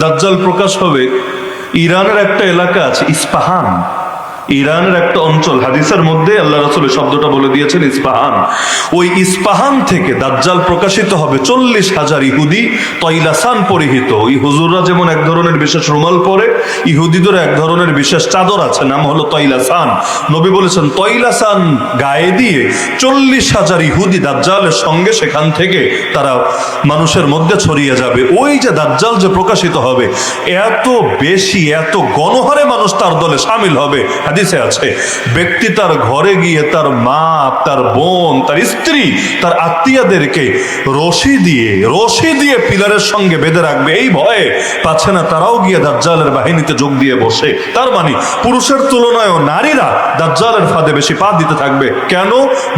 দাজ্জাল প্রকাশ হবে। ইরানের একটা এলাকা আছে ইস্পাহান, ইরানের একটা অঞ্চল, হাদিসের মধ্যে আল্লাহ রাসূল শব্দটা বলে দিয়েছেন ইস্পাহান। ওই ইস্পাহান থেকে দাজ্জাল প্রকাশিত হবে 40,000 ইহুদি তৈলাসান পরিহিত। এই হুজুররা যেমন এক ধরনের বিশেষ রুমাল পরে, ইহুদিদের এক ধরনের বিশেষ চাদর আছে, নাম হলো তৈলাসান। নবী বলেছেন তৈলাসান গায়ে দিয়ে 40,000 ইহুদি দাজ্জালের সঙ্গে সেখান থেকে তারা মানুষের মধ্যে ছড়িয়ে যাবে। ওই যে দাজ্জাল যে প্রকাশিত হবে, এত বেশি, এত গণহারে মানুষ তার দলে সামিল হবে। হাদিসে আছে ব্যক্তি তার ঘরে গিয়ে তার মা, তার বোন, তার স্ত্রী, তার আত্মীয়দেরকে রশি দিয়ে পিলারের সঙ্গে বেঁধে রাখবে, এই ভয়ে পাচ্ছে না তারাও গিয়ে দাজ্জালের বাহিনীতে যোগ দিয়ে বসে। তার মানে পুরুষের তুলনায়ও নারীরা দাজ্জালের ফাঁদে বেশি পা দিতে থাকবে। কেন?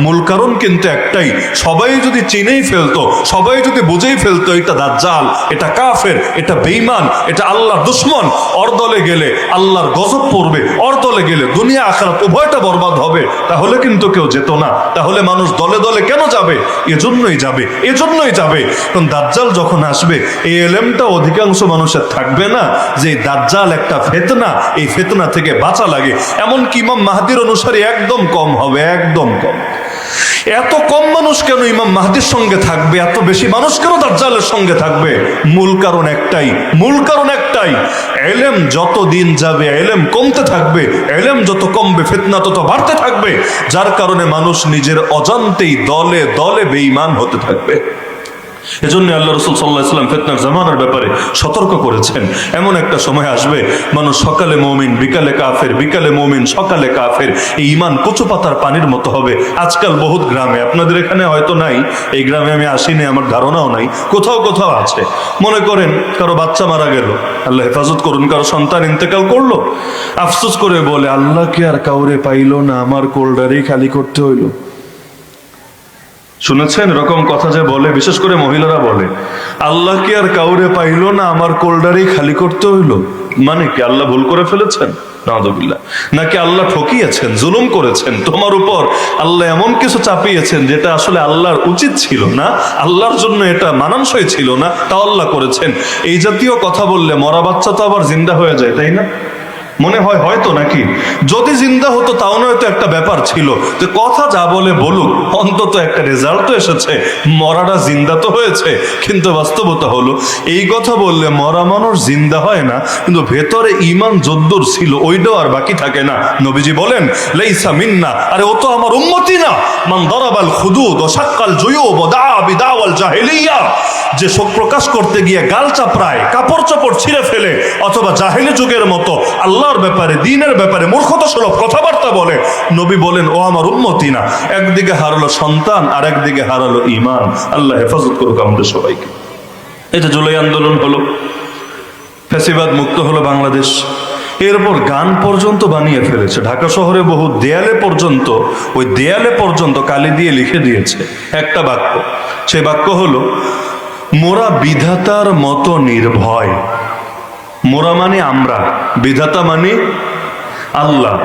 মূল কারণ কিন্তু একটাই, সবাই যদি চিনেই ফেলতো, সবাই যদি বুঝেই ফেলতো এটা দাজ্জাল, এটা কাফের, এটা বেঈমান, এটা আল্লাহর দুশমন, ওর দলে গেলে আল্লাহর গজব পড়বে, ওর দলে গেলে দুনিয়া আখিরাত উভয়টা বরবাদ হবে, তাহলে কিন্তু কেউ যেত না। তাহলে মানুষ দলে দলে কেন যাবে? এজন্যই যাবে। কারণ দাজ্জাল যখন আসবে, এই এলেমটা অধিকাংশ মানুষের থাকবে না যে দাজ্জাল একটা ফিতনা, এই ফিতনা থেকে বাঁচা লাগে। এমনকি ইমাম মাহদির অনুসারী একদম কম হবে, একদম কম। এত কম মানুষ কেন ইমাম মাহদির সঙ্গে থাকবে? এত বেশি মানুষ কেন দাজ্জালের সঙ্গে থাকবে? মূল কারণ একটাই, ইলম যত দিন যাবে ইলম কমতে থাকবে, ইলম যত কমবে ফিতনা তত বাড়তে থাকবে, যার কারণে মানুষ নিজের অজান্তেই দলে দলে বেঈমান হতে থাকবে। এজন্য আল্লাহ রাসূল সাল্লাল্লাহু আলাইহি ওয়াসাল্লাম ফিতনার জামানার ব্যাপারে সতর্ক করেছেন। এমন একটা সময় আসবে মানুষ সকালে মুমিন, বিকালে কাফের, বিকালে মুমিন, সকালে কাফের। এই ঈমান কচু পাতার পানির মতো হবে। আজকাল বহুত গ্রামে, আপনাদের এখানে হয়তো নাই, এই গ্রামে আমি আসিনি, আমার ধারণাও নাই, কোথাও কোথাও আছে। মনে করেন কারো বাচ্চা মারা গেল, আল্লাহ হেফাজত করুন, কারো সন্তান ইন্তেকাল করলো, আফসোস করে বলে আল্লাহ কি আর কাউরে পাইলো না, আমার কোল্ডারেই খালি করতে হইলো। শুনেছেন এরকম কথা যে বলে? বিশেষ করে মহিলারা বলে আল্লাহ কি আর কাউরে পাইলো না, আমার কোল্ডারেই খালি করতে হইলো। মানে কি আল্লাহ ভুল করে ফেলেছেন? নাউযুবিল্লাহ। নাকি আল্লাহ ঠকিয়েছেন, জুলুম করেছেন তোমার উপর? আল্লাহ এমন কিছু চাপিয়েছেন যেটা আসলে আল্লাহর উচিত ছিল না, আল্লাহর জন্য এটা মানানসই ছিল না, তা আল্লাহ করেছেন। এই জাতীয় কথা বললে মরা বাচ্চা তো আবার জিন্দা হয়ে যায়, তাই না? মনে হয় হয়তো, নাকি? যদি জিন্দা হতো তাও নয়তো একটা ব্যাপার ছিল যে কথা যা বলে বলুক, অন্তত একটা রেজাল্ট তো এসেছে, মরাটা জিন্দা তো হয়েছে। কিন্তু বাস্তবতা হলো এই কথা বললে মরা মানুষ জিন্দা হয় না, কিন্তু ভেতরে ঈমান যদ্দুর ছিল ওইটাও আর বাকি থাকে না। নবীজি বলেন লাইসা মিন্না, আরে ও তো আমার উম্মতি না। মান দারাবাল খুদুদ ওয়া শাক্কাল জুয়ুব ওয়া দাআ বিদাওয়াল জাহিলিয়া, যে শোক প্রকাশ করতে গিয়ে গাল চাপড়ায়, কাপড় চোপড় ছিঁড়ে ফেলে, অথবা জাহেলি যুগের মতো আল্লাহর ব্যাপারে, দ্বীনের ব্যাপারে মূর্খতাসুলভ কথাবার্তা বলে, নবী বলেন ও আমার উম্মতি না। একদিকে হারালো সন্তান, আর একদিকে হারালো ঈমান। আল্লাহ হেফাজত করুক আমাদের সবাইকে। এটা জুলাই আন্দোলন হলো, ফ্যাসিবাদ মুক্ত হলো বাংলাদেশ, এরপর গান পর্যন্ত বানিয়ে ফেলেছে। ঢাকা শহরে বহু দেয়ালে পর্যন্ত, ওই দেয়ালে পর্যন্ত কালি দিয়ে লিখে দিয়েছে একটা বাক্য। সেই বাক্য হলো মোরা বিধাতার মতো নির্ভয়। মোরা মানে আমরা, বিধাতা মানে আল্লাহ।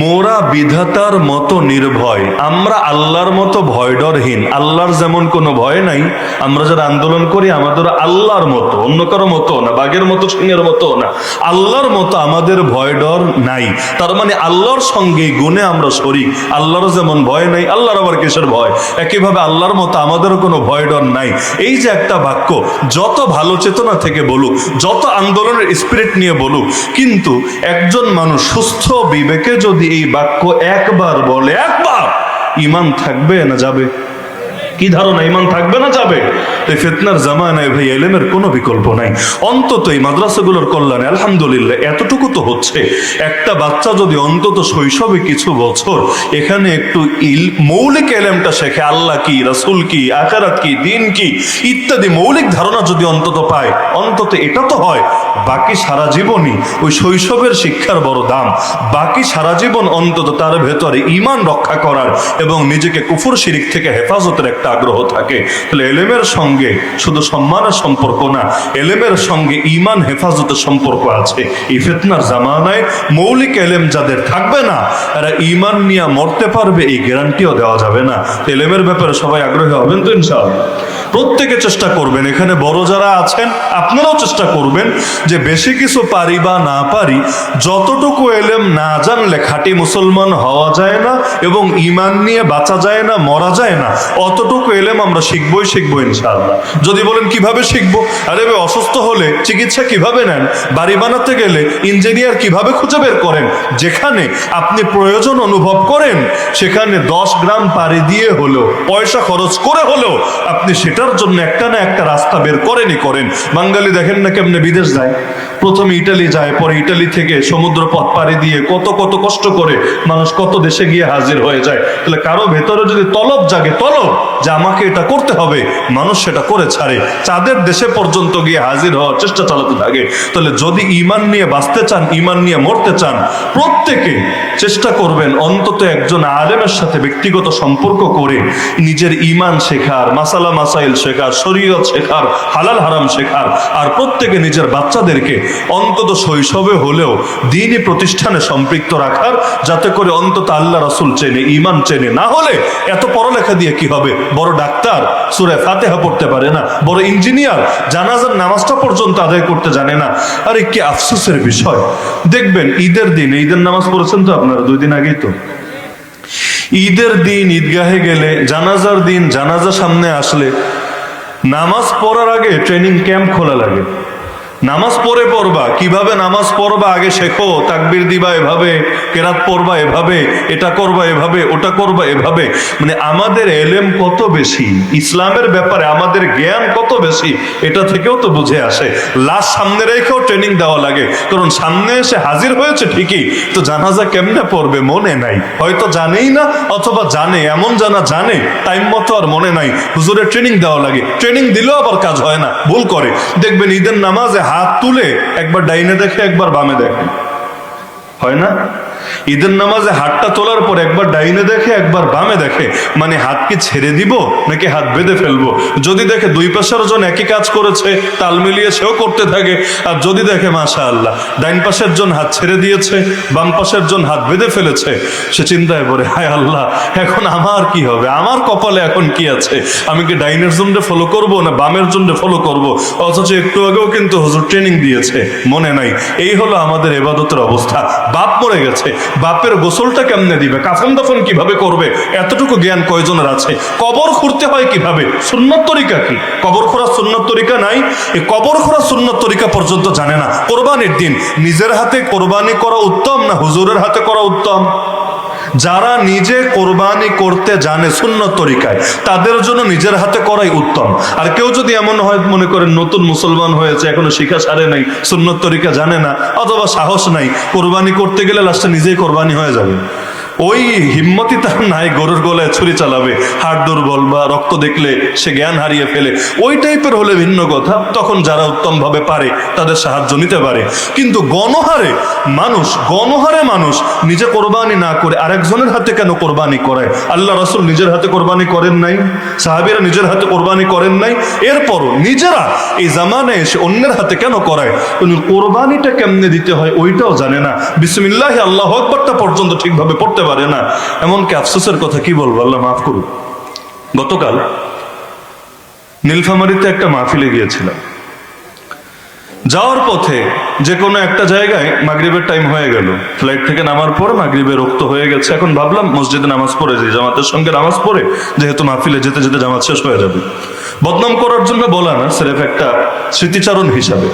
মোরা বিধাতার মতো নির্ভয়, আমরা আল্লাহর মতো ভয় ডরহীন। আল্লাহর যেমন কোনো ভয় নাই, আমরা যারা আন্দোলন করি আমাদের আল্লাহর মতো, অন্য কারো মতো না, বাঘের মতো, সিংহের মতো না, আল্লাহর মতো আমাদের ভয় ডর নাই। তার মানে আল্লাহর সঙ্গে গুণে আমরা শরীক। আল্লাহরও যেমন ভয় নাই, আল্লাহর আবার কিসের ভয়? একইভাবে আল্লাহর মতো আমাদেরও কোনো ভয় ডর নাই। এই যে একটা বাক্য, যত ভালো চেতনা থেকে বলুক, যত আন্দোলনের স্পিরিট নিয়ে বলুক, কিন্তু একজন মানুষ সুস্থ বিবেকে যদি এই বাক্য একবার বলে, একবার, ঈমান থাকবে না যাবে? কি ধারণা, ঈমান থাকবে না যাবে? এই ফিতনার জামানায় ভাই ইলমের কোনো বিকল্প নাই। অন্তত এই মাদ্রাসাগুলোর কল্যাণে আলহামদুলিল্লাহ এতটুকু তো হচ্ছে, একটা বাচ্চা যদি অন্তত শৈশবে কিছু বছর এখানে একটু মৌলিক ইলমটা শেখে, আল্লাহ কি, রাসূল কি, আখিরাত কি, দ্বীন কি ইত্যাদি মৌলিক ধারণা যদি অন্তত পায়, অন্তত এটা তো হয়, বাকি সারা জীবনই ওই শৈশবের শিক্ষার বড় দাম। বাকি সারা জীবন অন্তত তার ভেতরে ঈমান রক্ষা করার এবং নিজেকে কুফর শিরিক থেকে হেফাজতের একটা একটা আগ্রহ থাকে। তাহলে এলেমের সঙ্গে শুধু সম্মানের সম্পর্ক না, এলেমের সঙ্গে ঈমান হেফাজতের সম্পর্ক আছে। এই ফিতনার জামানায় মৌলিক এলেম যাদের থাকবে না, এরা ঈমান নিয়ে মরতে পারবে এই গ্যারান্টিও দেওয়া যাবে না। এলেমের ব্যাপারে সবাই আগ্রহী হবেন তো ইনশাআল্লাহ? প্রত্যেকে চেষ্টা করবেন, এখানে বড় যারা আছেন আপনারাও চেষ্টা করবেন যে বেশি কিছু পারি বা না পারি, যতটুকু এলেম না জানলে খাঁটি মুসলমান হওয়া যায় না এবং ঈমান নিয়ে বাঁচা যায় না, মরা যায় না, অতটুকু এলেম আমরা শিখবো ইনশাআল্লাহ। যদি বলেন কিভাবে শিখবো, আরে ভাই অসুস্থ হলে চিকিৎসা কিভাবে নেন, বাড়ি বানাতে গেলে ইঞ্জিনিয়ার কিভাবে খুঁজে বের করেন, যেখানে আপনি প্রয়োজন অনুভব করেন সেখানে 10 গ্রাম পাড়ি দিয়ে হলেও, পয়সা খরচ করে হলেও আপনি সেটার জন্য একটা না একটা রাস্তা বের করেন। বাঙালি দেখেন না কেমনে বিদেশ যায়, প্রথমে ইটালি যায়, পরে ইটালি থেকে সমুদ্র পথ পাড়ি দিয়ে কত কষ্ট করে মানুষ কত দেশে গিয়ে হাজির হয়ে যায়। তাহলে কারো ভেতরে যদি তলব জাগে, তলব যে আমাকে এটা করতে হবে, মানুষ সেটা করে ছাড়ে, চাঁদের দেশে পর্যন্ত গিয়ে হাজির হওয়ার চেষ্টা চালাতে থাকে। তাহলে যদি ঈমান নিয়ে বাঁচতে চান, ঈমান নিয়ে মরতে চান, প্রত্যেকে চেষ্টা করবেন অন্তত একজন আলেমের সাথে ব্যক্তিগত সম্পর্ক করে নিজের ঈমান শেখার, মাসালা মাসাইল শেখার, শরীয়ত শেখার, হালাল হারাম শেখার। আর প্রত্যেকে নিজের বাচ্চাদেরকে অন্তত শৈশবে হলেও দ্বীনি প্রতিষ্ঠানে সম্পৃক্ত রাখার, যাতে করে অন্তত আল্লাহ রাসূল চেনে, ঈমান চেনে। না হলে এত পড়ালেখা দিয়ে কি হবে? বড় ডাক্তার সূরা ফাতিহা পড়তে পারে না, বড় ইঞ্জিনিয়ার জানাজার নামাজটা পর্যন্ত আদায় করতে জানে না। আরে কি আফসোসের বিষয়। দেখবেন ঈদের দিন, ঈদের নামাজ পড়েছেন তো আপনারা 2 দিন আগেই তো, ঈদের দিন ঈদগাহে গেলে, জানাজার দিন জানাজা সামনে আসলে নামাজ পড়ার আগে ট্রেনিং ক্যাম্প খোলা লাগে। নামাজ পড়বা, কিভাবে নামাজ পড়বা আগে শেখো, তাকবীর দিবা এভাবে, কেরাত পড়বা এভাবে, এটা করবা এভাবে, ওটা করবা এভাবে। মানে আমাদের এলেম কত বেশি, ইসলামের ব্যাপারে আমাদের জ্ঞান কত বেশি, এটা থেকেও তো বুঝে আসে। লাশ সামনে রেখেও ট্রেনিং দেওয়া লাগে, কারণ সামনে এসে হাজির হয়েছে ঠিকই, তো জানাজা কেমনে পড়বে মনে নাই, হয়তো জানেই না, অথবা জানে, এমন জানে টাইম মতো আর মনে নাই, হুজুরের ট্রেনিং দেওয়া লাগে। ট্রেনিং দিলেও আবার কাজ হয় না, ভুল করে। দেখবেন ঈদের নামাজে হাত তুলে একবার ডাইনে দেখে একবার বামে দেখে, হয় না? ঈদের নামাজে হাতটা তোলার পর একবার ডাইনে দেখে একবার বামে দেখে, মানে হাত কি ছেড়ে দিব নাকি হাত বেঁধে ফেলবো? যদি দেখে 2 পাশের জন একই কাজ করেছে, তাল মিলিয়ে সেও করতে থাকে। আর যদি দেখে মাশাআল্লাহ ডাইন পাশের জন হাত ছেড়ে দিয়েছে, বাম পাশের জন হাত বেঁধে ফেলেছে, সে চিন্তায় পড়ে, হায় আল্লাহ এখন আমার কি হবে, আমার কপালে এখন কি আছে, আমি কি ডাইনের জনরে ফলো করব না বামের জনরে ফলো করব? অথচ একটু আগেও কিন্তু হুজুর ট্রেনিং দিয়েছে, মনে নাই। এই হলো আমাদের ইবাদতের অবস্থা। বাপ মরে গেছে, বাপের গোসলটা কেমনে দিবে, কাফন দাফন কিভাবে করবে, এতটুকু জ্ঞান কয়জনের আছে? কবর খুঁড়তে হয় কিভাবে, সুন্নত তরিকা কি, কবর খোঁড়ার সুন্নত তরিকা নাই, এই কবর খোঁড়ার সুন্নত তরিকা পর্যন্ত জানে না। কোরবানির দিন নিজের হাতে কোরবানি করা উত্তম না হুজুরের হাতে করা উত্তম? যারা নিজে কোরবানি করতে জানে সুন্নত তরিকায়, তাদের জন্য নিজের হাতে করাই উত্তম। আর কেউ যদি এমন হয়, মনে করেন নতুন মুসলমান হয়েছে, এখনো শিখা সারে নাই, সুন্নত তরিকা জানে না, অথবা সাহস নাই, কোরবানি করতে গেলে লাস্টে নিজেই কোরবানি হয়ে যাবে, ওই হিম্মতি তার নাই, গরুর গলায় ছুরি চালাবে, হাড় দুর্বল বা রক্ত দেখলে সে জ্ঞান হারিয়ে ফেলে, ওই টাইপের হলে ভিন্ন কথা, তখন যারা উত্তম ভাবে পারে তাদের সাহায্য নিতে পারে। কিন্তু গণহারে মানুষ নিজে কোরবানি না করে আরেকজনের হাতে কেন কোরবানি করে? আল্লাহ রাসূল নিজের হাতে কোরবানি করেন নাই, সাহাবীরা নিজের হাতে কোরবানি করেন নাই, এরপরও নিজেরা এই জামানায় এসে অন্যের হাতে কেন করায়? কোরবানিটা কেমনে দিতে হয় ওইটাও জানে না, বিসমিল্লাহ আল্লাহু আকবারটা পর্যন্ত ঠিকভাবে পড়তে পারে না। এমনকি আফসোসের কথা কি বলবো, আল্লাহ মাফ করুন, গতকাল নীলফামারীতে একটা মাহফিলে গিয়েছিলাম। যাওয়ার পথে যে কোনো একটা জায়গায় মাগরিবের টাইম হয়ে গেল, ফ্লাইট থেকে নামার পর মাগরিবের রক্ত হয়ে গেছে। এখন ভাবলাম মসজিদে নামাজ পড়ে যাই, জামাতের সঙ্গে নামাজ পড়ে, যেহেতু মাহফিলে যেতে যেতে জামাত শেষ হয়ে যাবে। বদনাম করার জন্য বলা না, সিরেফ একটা স্মৃতিচারণ হিসাবে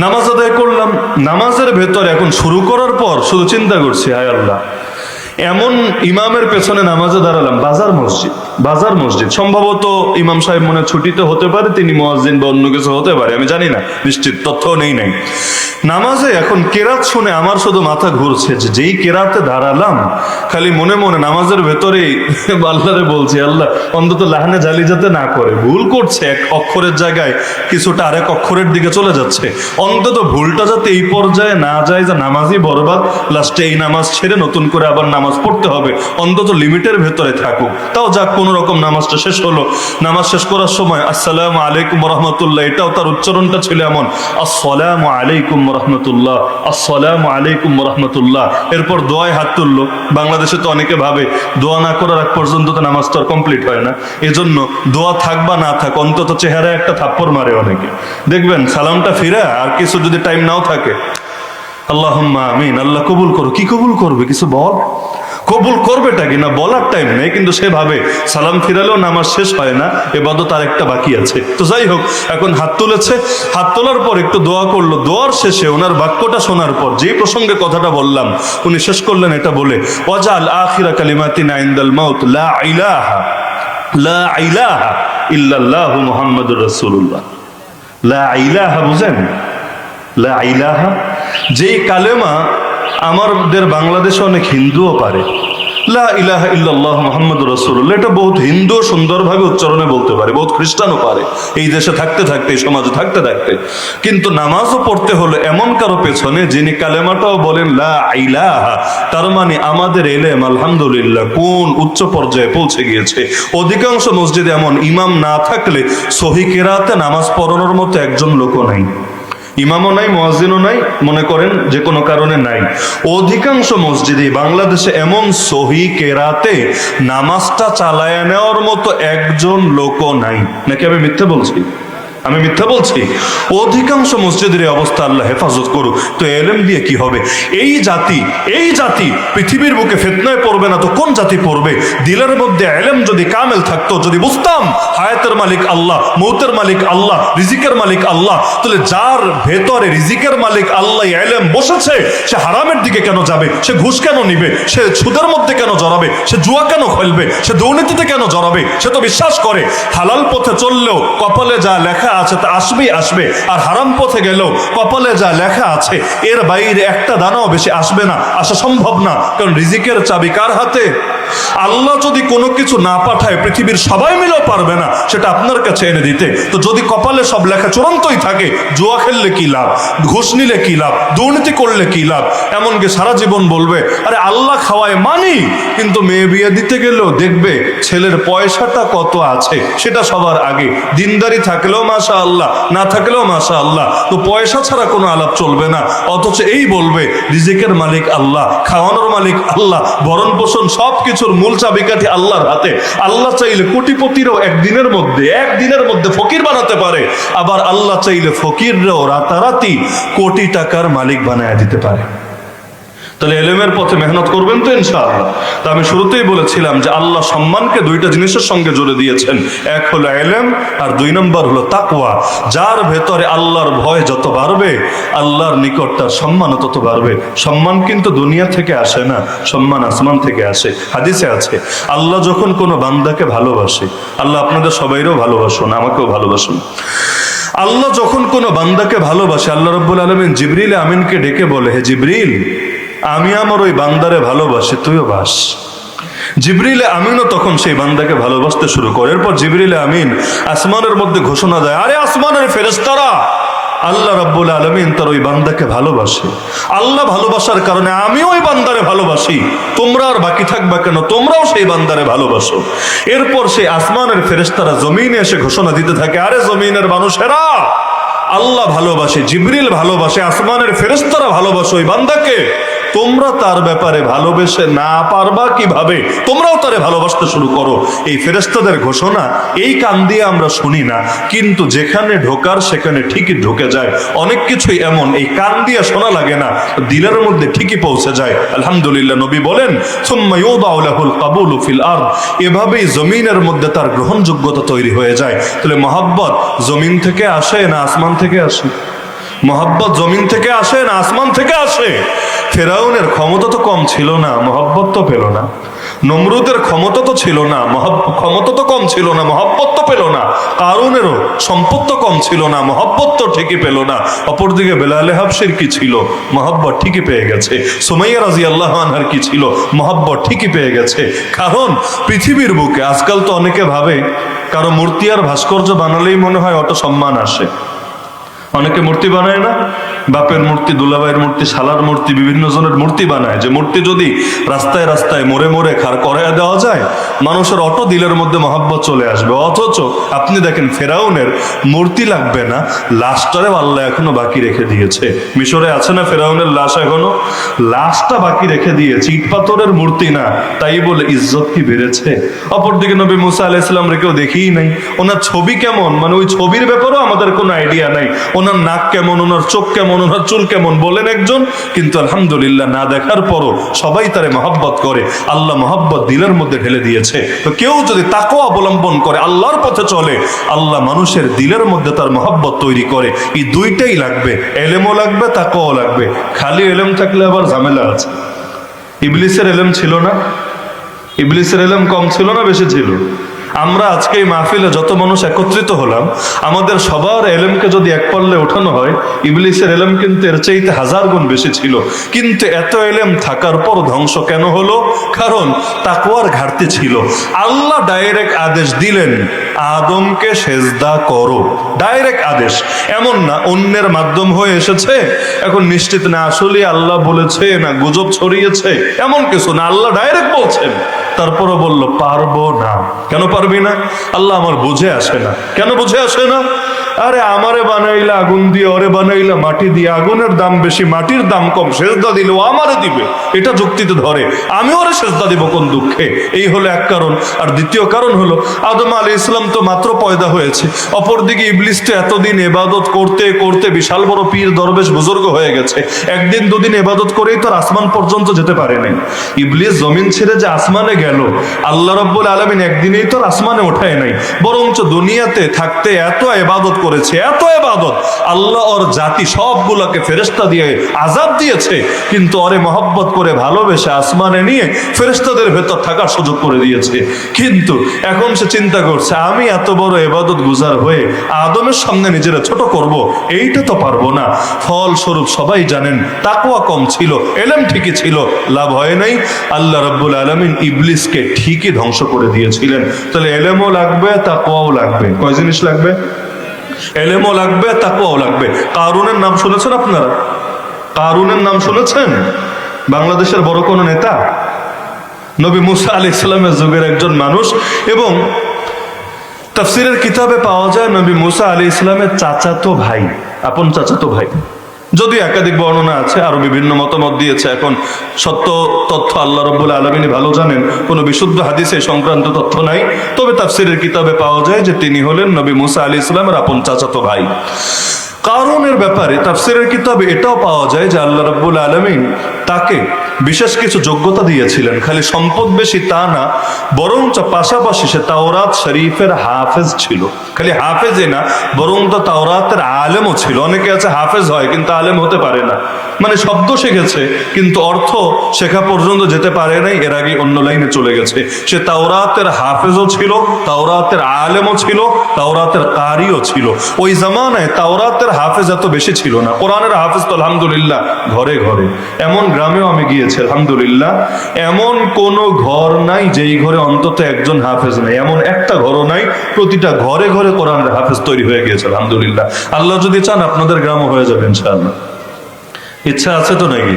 নামাজ আদায় করলাম। নামাজের ভেতর এখন শুরু করার পর শুধু চিন্তা করছি, হায় আল্লাহ, এমন ইমামের পেছনে নামাজে দাঁড়ালাম, বাজার মসজিদ, সম্ভবত ইমাম সাহেব মনে ছুটিতে হতে পারে, তিনি মুয়াজ্জিন বা অন্য কিছু হতে পারে, আমি জানি না, নিশ্চিত তথ্য নেই। নামাজে এখন কেরাত শুনে আমার শুধু মাথা ঘুরছে, যে যেই কেরাতে দাঁড়ালাম খালি মনে মনে নামাজের ভেতরেই আল্লাহরে বলছি, আল্লাহ অন্তত লাহানে জালি যাতে না করে, ভুল করছে এক অক্ষরের জায়গায় কিছুটা আরেক অক্ষরের দিকে চলে যাচ্ছে, অন্তত ভুলটা যাতে এই পর্যায়ে না যায় যে নামাজই বরবাদ, লাস্টে এই নামাজ ছেড়ে নতুন করে আবার নামাজ পড়তে হবে, অন্তত লিমিটের ভেতরে থাকুক। তাও যাক, কোনো রকম নামাজটা শেষ হলো। নামাজ শেষ করার সময় আসসালামু আলাইকুম রহমতুল্লাহ, এটাও তার উচ্চারণটা ছিল এমন, আসসালামু আলাইকুম রহমতুল্লাহ, আসসালামু আলাইকুম রহমতুল্লাহ। এরপর দোয়ায় হাত তুললো। বাংলাদেশে তো অনেকে ভাবে দোয়া না করার আগ পর্যন্ত তো নামাজ তো আর কমপ্লিট হয় না, এজন্য দোয়া থাক বা না থাক অন্তত চেহারায় একটা থাপ্পড় মারে অনেকে। দেখবেন সালামটা ফিরে আর কিছু যদি টাইম নাও থাকে, আল্লাহুম্মা আমিন, আল্লাহ কবুল করো। কি কবুল করবে? কিছু বল, কবুল করবেটা কিনা বলার টাইম নেই, কিন্তু সেভাবে সালাম ফিরালেও নামাজ শেষ হয় না, এবাদত আর একটা বাকি আছে। তো যাই হোক, এখন হাত তুলেছে, হাত তোলার পর একটু দোয়া করলো। দোয়ার শেষে ওনার বাক্যটা শোনার পর যে প্রসঙ্গে কথাটা বললাম উনি শেষ করলেন এটা বলে, ওয়াজাল আখিরা কালিমাতিনা ইনদাল মাউত লা ইলাহা ইল্লাল্লাহু মুহাম্মাদুর রাসূলুল্লাহ। লা ইলাহা বুঝেন? লা ইলাহা, যেই কালেমা আমাদের বাংলাদেশে অনেক হিন্দুও পারে। লা ইলাহা ইল্লাল্লাহু মুহাম্মাদুর রাসূলুল্লাহ, এটা বহুত হিন্দু সুন্দরভাবে উচ্চারণে বলতে পারে, বহুত খ্রিস্টানও পারে, এই দেশে থাকতে থাকতে, এই সমাজে থাকতে থাকতে। কিন্তু নামাজও পড়তে হলো এমন কারো পেছনে যিনি কালেমাটাও বলেন লা ইলাহা। তার মানে আমাদের এলেম আলহামদুলিল্লাহ কোন উচ্চ পর্যায়ে পৌঁছে গিয়েছে। অধিকাংশ মসজিদে এমন ইমাম না থাকলে সহি কেরাতে নামাজ পড়ানোর মতো একজন লোকও নাই, ইমামও নাই, মুয়াজ্জিনও নাই, মনে করেন যে কোনো কারণে নাই। অধিকাংশ মসজিদে বাংলাদেশে এমন সহি কেরাতে নামাজটা চালায় নেওয়ার মতো একজন লোকও নাই। নাকি আমি মিথ্যে বলছি? আমি মিথ্যা বলছি? অধিকাংশ মসজিদের অবস্থা আল্লাহ হেফাজত করুক। তো এলেম দিয়ে কি হবে? এই জাতি পৃথিবীর বুকে ফিতনায় পড়বে না তো কোন জাতি পড়বে? দিলের মধ্যে এলেম যদি কামেল থাকতো, যদি বুঝতাম হায়াতের মালিক আল্লাহ, মৌতের মালিক আল্লাহ, রিজিকের মালিক আল্লাহ, তাহলে যার ভেতরে রিজিকের মালিক আল্লাহ এলেম বসেছে, সে হারামের দিকে কেন যাবে? সে ঘুষ কেন নিবে? সে সুদের মধ্যে কেন জড়াবে? সে জুয়া কেন খেলবে? সে দুর্নীতিতে কেন জড়াবে? সে তো বিশ্বাস করে হালাল পথে চললেও কপালে যা লেখা আছে তা আসবে, আর হারাম পথে গেলেও কপালে যা লেখা আছে এর বাইরে একটা দানাও বেশি আসবে না, আসা সম্ভব না। কারণ রিজিকের চাবি কার হাতে? আল্লাহ যদি কোনো কিছু না পাঠায় পৃথিবীর সবাই মিলেও পারবে না সেটা আপনার কাছে এনে দিতে। তো যদি কপালে সব লেখা চূড়ান্তই থাকে, জুয়া খেললে কি লাভ? ঘুষ নিলে কি লাভ? দুর্নীতি করলে কি লাভ? এমনকি সারা জীবন বলবে আরে আল্লাহ খাওয়ায় মানি, কিন্তু মেয়ে বিয়ে দিতে গেলেও দেখবে ছেলের পয়সাটা কত আছে সেটা সবার আগে। দিনদারি থাকলেও মাশাআল্লাহ, না থাকলেও মাশাআল্লাহ, তো পয়সা ছাড়া কোনো আলাপ চলবে না। অথচ এই বলবে রিজিকের মালিক আল্লাহ, খাওয়ানোর মালিক আল্লাহ, ভরণ পোষণ সবকিছুর মূল চাবিকাঠি আল্লাহর হাতে। আল্লাহ চাইলে কোটিপতিরও একদিনের মধ্যে ফকির বানাতে পারে, আবার আল্লাহ চাইলে ফকিররাও রাতারাতি কোটি টাকার মালিক বানায় দিতে পারে। তাহলে এলেমের পথে মেহনত করবেন তো ইনশাআল্লাহ। তা আমি শুরুতেই বলেছিলাম যে আল্লাহ সম্মানকে দুইটা জিনিসের সঙ্গে জুড়ে দিয়েছেন, এক হলো এলেম আর দুই নম্বর হলো তাকওয়া। যার ভেতরে আল্লাহর ভয় যত বাড়বে আল্লাহর নিকট তার সম্মানও তত বাড়বে। সম্মান কিন্তু দুনিয়া থেকে আসে না, সম্মান আসমান থেকে আসে। হাদিসে আছে আল্লাহ যখন কোনো বান্দাকে ভালোবাসে, আল্লাহ আপনাদের সবাইরও ভালোবাসুন, আমাকেও ভালোবাসুন, আল্লাহ যখন কোনো বান্দাকে ভালোবাসে আল্লাহ রাব্বুল আলামিন জিবরিল আমিনকে ডেকে বলে, হে জিবরিল, আমি আমার ওই বান্দারে ভালোবাসি, তুইও বাস। জিবরিল আমিনও তখন সেই বান্দাকে ভালোবাসতে শুরু করে। এরপর জিবরিল আমিন আসমানের মধ্যে ঘোষণা দেয়, আরে আসমানের ফেরেশতারা, আল্লাহ রাব্বুল আলামিন তার ওই বান্দাকে ভালোবাসে। আল্লাহ ভালোবাসার কারণে আমিও ওই বান্দারে ভালোবাসি, তোমরা আর বাকি থাকবা কেন? তোমরাও সেই বান্দারে ভালোবাসো। এরপর সেই আসমানের ফেরেশতারা জমিনে এসে ঘোষণা দিতে থাকে, আরে জমিনের মানুষেরা, আল্লাহ ভালোবাসে, জিবরিল ভালোবাসে, আসমানের ফেরেশতারা ভালোবাসে ওই বান্দাকে, তোমরা তার ব্যাপারে ভালোবেসে না পারবা কিভাবে? তোমরাও তারে ভালোবাসতে শুরু করো। এই ফেরেশতাদের ঘোষণা এই কান দিয়ে আমরা শুনি না, কিন্তু যেখানে ঢোকার সেখানে ঠিকই ঢুকে যায়। অনেক কিছুই এমন এই কান দিয়ে শোনা লাগে না, দিলের মধ্যে ঠিকই পৌঁছে যায়। আলহামদুলিল্লাহ, নবী বলেন সুম্মা ইউদাউ লাহুল কাবুলু ফিল আরদ, এভাবেই জমিনের মধ্যে তার গ্রহণযোগ্যতা তৈরি হয়ে যায়। তাহলে মহব্বত জমিন থেকে আসে না আসমান থেকে আসে? মহব্বত জমিন থেকে আসে না আসমান থেকে আসে? ফেরাউনের ক্ষমতা তো কম ছিল না, মহব্বত তো পেল না। নমরুদের ক্ষমতা তো ছিল না, ক্ষমতা তো কম ছিল না, মহব্বত তো পেল না। কারুনেরও সম্পদ তো কম ছিল না, মহব্বত তো ঠিকই পেল না। অপরদিকে বেলালে হাবশির কি ছিল? মহব্বত ঠিকই পেয়ে গেছে। সুমাইয়া রাদিয়াল্লাহু আনহার কি ছিল? মহব্বত ঠিকই পেয়ে গেছে। কারণ পৃথিবীর বুকে আজকাল তো অনেকে ভাবে কারো মূর্তি আর ভাস্কর্য বানালেই মনে হয় অত সম্মান আসে। অনেকে মূর্তি বানায় না, বাপের মূর্তি, দুলাভাইয়ের মূর্তি, শালার মূর্তি, বিভিন্ন জনের মূর্তি বানায়, যে মূর্তি যদি রাস্তায় রাস্তায় মোড়ে মোড়ে খাড় করাইয়া দেওয়া যায় মানুষের অটো দিলের মধ্যে মহব্বত চলে আসবে। অথচ আপনি দেখেন ফেরাউনের মূর্তি লাগবে না, লাশটারে আল্লাহ এখনো বাকি রেখে দিয়েছে। মিশরে আছে না ফেরাউনের লাশ, এখনো লাশটা বাকি রেখে দিয়েছে, ইট পাথরের মূর্তি না, তাই বলে ইজ্জত কি বেড়েছে? অপরদিকে নবী মুসা আলাইহিস সালাম রে কেউ দেখেই নাই, ওনার ছবি কেমন, মানে ওই ছবির ব্যাপারেও আমাদের কোনো আইডিয়া নাই, ওনার নাক কেমন, ওনার চোখ কেমন, ওনার চুল কেমন বলেন একজন, কিন্তু আলহামদুলিল্লাহ না দেখার পরও সবাই তারে মহব্বত করে, আল্লাহ মহব্বত দিলের মধ্যে ঢেলে দিয়েছে। তো কেউ যদি তাকওয়া অবলম্বন করে, আল্লাহর পথে চলে, আল্লাহ মানুষের দিলের মধ্যে তার মহব্বত তৈরি করে। এই দুইটাই লাগবে, এলেমও লাগবে, তাকওয়াও লাগবে। খালি এলেম থাকলে আবার ঝামেলা আছে। ইবলিসের এলেম ছিল না? ইবলিসের এলেম কম ছিল না বেশি ছিল? আমরা আজকে এই মাহফিলে যত মানুষ একত্রিত হলাম, আমাদের সবার এলেমকে যদি এক পাল্লে ওঠানো হয়, ইবলিসের এলেম কিন্তু এর চাইতে 1000 গুণ বেশি ছিল। কিন্তু এত এলেম থাকার পর ধ্বংস কেন হলো? কারণ তাকওয়ার ঘাটতি ছিল। আল্লাহ ডাইরেক্ট আদেশ দিলেন, আদমকে সেজদা করো, ডাইরেক্ট আদেশ, এমন না অন্যের মাধ্যম হয়ে এসেছে, এখন নিশ্চিত না আসলে আল্লাহ বলেছে না গুজব ছড়িয়েছে, এমন কিছু না, আল্লাহ ডাইরেক্ট বলছেন। তারপরে বলল পারবো না। কেন পারবি না? আল্লাহ আমার বুঝে আসে না। কেন বুঝে আসে না? আরে আমারে বানাইলা আগুন দিয়ে, ওরে বানাইলা মাটি দিয়ে, আগুনের দাম বেশি, মাটির দাম কম, সেজদা দিলে ও আমারে দিবে, এটা যুক্তিতে ধরে, আমি ওরে সেজদা দিব কোন দুঃখে? এই হলো এক কারণ। আর দ্বিতীয় কারণ হলো আদম আলাইহিস সালাম তো মাত্র পয়দা হয়েছে, অপরদিকে ইবলিস তো এতদিন ইবাদত করতে করতে বিশাল বড় পীর দরবেশ বুজুর্গ হয়ে গেছে, একদিন দুদিন ইবাদত করেই তো আসমান পর্যন্ত যেতে পারে নাই। ইবলিস জমিন ছেড়ে যে আসমানে গেল, আল্লাহ রাব্বুল আলামিন একদিনেই তো আসমানে ওঠায় নাই, বরঞ্চ দুনিয়াতে থাকতে এত ইবাদত করেছে, এত ইবাদত, আল্লাহ ওর জাতি সবগুলোকে ফেরেশতা দিয়ে আযাব দিয়েছে, কিন্তু ওরে মহব্বত করে ভালোবেসে আসমানে নিয়ে ফেরেশতাদের ভেতর থাকার সুযোগ করে দিয়েছে। কিন্তু এখন সে চিন্তা করছে, আমি এত বড় ইবাদত গুজার হয়ে আদমের সামনে নিজেরা ছোট করব, এইটা তো পারবো না। ফলস্বরূপ সবাই জানেন তাকওয়া কম ছিল, এলেম ঠিকই ছিল, লাভ হয় নাই। আল্লাহ রাব্বুল আলামিন ইবলিসকে ঠিকই ধ্বংস করে দিয়েছিলেন। তাহলে এলেমও লাগবে, তাকওয়াও লাগবে। কয় জিনিস লাগবে? এলেমও লাগবে, তাকওয়াও লাগবে। কারুনের নাম শুনেছেন আপনারা? কারুনের নাম শুনেছেন? বাংলাদেশের বড় কোন নেতা? নবী মুসা আলাইহিস সালামের যুগের একজন মানুষ, এবং তাফসীরের কিতাবে পাওয়া যায় নবী মুসা আলাইহিস সালামের চাচাতো ভাই, আপন চাচাতো ভাই। যদি একাধিক বর্ণনা আছে, আরো বিভিন্ন মতামত দিয়েছে, এখন সত্য তথ্য আল্লাহ রাব্বুল আলামিন ভালো জানেন, কোনো বিশুদ্ধ হাদিসে সংক্রান্ত তথ্য নাই। তবে তাফসীরের কিতাবে পাওয়া যায় যে তিনি হলেন নবী মুসা আলাইহিস সালামের আপন চাচাতো ভাই। কারুনের ব্যাপারে তাফসীরের কিতাবে এটাও পাওয়া যায় যে আল্লাহ রাব্বুল আলামিন তাকে বিশেষ কিছু যোগ্যতা দিয়েছিলেন, খালি সম্পদ বেশি তা না, বরঞ্চ পাশাপাশি সে তাওরাত শরীফের হাফেজ ছিল। খালি হাফেজই না, বরং তো তাওরাতের আলেমও ছিল। অনেকে আছে হাফেজ হয় কিন্তু আলেম হতে পারে না, মানে শব্দ শিখেছে কিন্তু অর্থ শেখা পর্যন্ত যেতে পারে নাই, এর আগে অন্য লাইনে চলে গেছে। সে তাওরাতের হাফেজও ছিল, তাওরাতের আলেমও ছিল, তাওরাতের কারিও ছিল। ওই জামানায় তাওরাতের হাফেজ এত বেশি ছিল না, কোরআনের হাফেজ তো আলহামদুলিল্লাহ ঘরে ঘরে। এমন গ্রামেও আমি গিয়েছি আলহামদুলিল্লাহ, এমন কোন ঘর নাই যেই ঘরে অন্তত একজন হাফেজ নাই, এমন একটা ঘরও নাই, প্রতিটা ঘরে ঘরে কোরআনের হাফেজ তৈরি হয়ে গিয়েছে আলহামদুলিল্লাহ। আল্লাহ যদি চান আপনাদের গ্রামও হয়ে যাবে ইনশাআল্লাহ। ইচ্ছা আছে তো নাকি?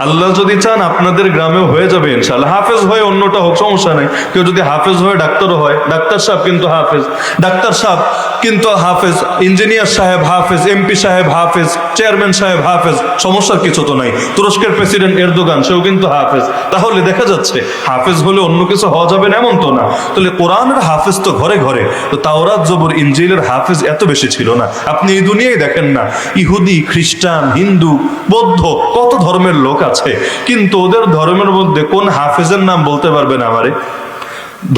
আল্লাহ যদি চান আপনাদের গ্রামেও হয়ে যাবে ইনশাআল্লাহ। হাফেজ হয়ে অন্যটা হোক, সমস্যা নাই। কেউ যদি হাফেজ হয়ে ডাক্তারও হয়, ডাক্তার সাহেব কিন্তু হাফেজ, ডাক্তার সাহেব কিন্তু হাফেজ, ইঞ্জিনিয়ার সাহেব হাফেজ, এমপি সাহেব হাফেজ, চেয়ারম্যান সাহেব হাফেজ, সমস্যার কিছু তো নাই। তুরস্কের প্রেসিডেন্ট এরদোগান সেও কিন্তু হাফেজ। তাহলে দেখা যাচ্ছে হাফেজ হলে অন্য কিছু হওয়া যাবে না এমন তো না। তাহলে কোরআনের হাফেজ তো ঘরে ঘরে, তো তাওরাত জবুর ইনজিলের হাফেজ এত বেশি ছিল না। আপনি এই দুনিয়ায় দেখেন না, ইহুদি, খ্রিস্টান, হিন্দু, বৌদ্ধ, কত ধর্মের লোক আছে, কিন্তু ওদের ধর্মের মধ্যে কোন হাফেজের নাম বলতে পারবেন আমারে?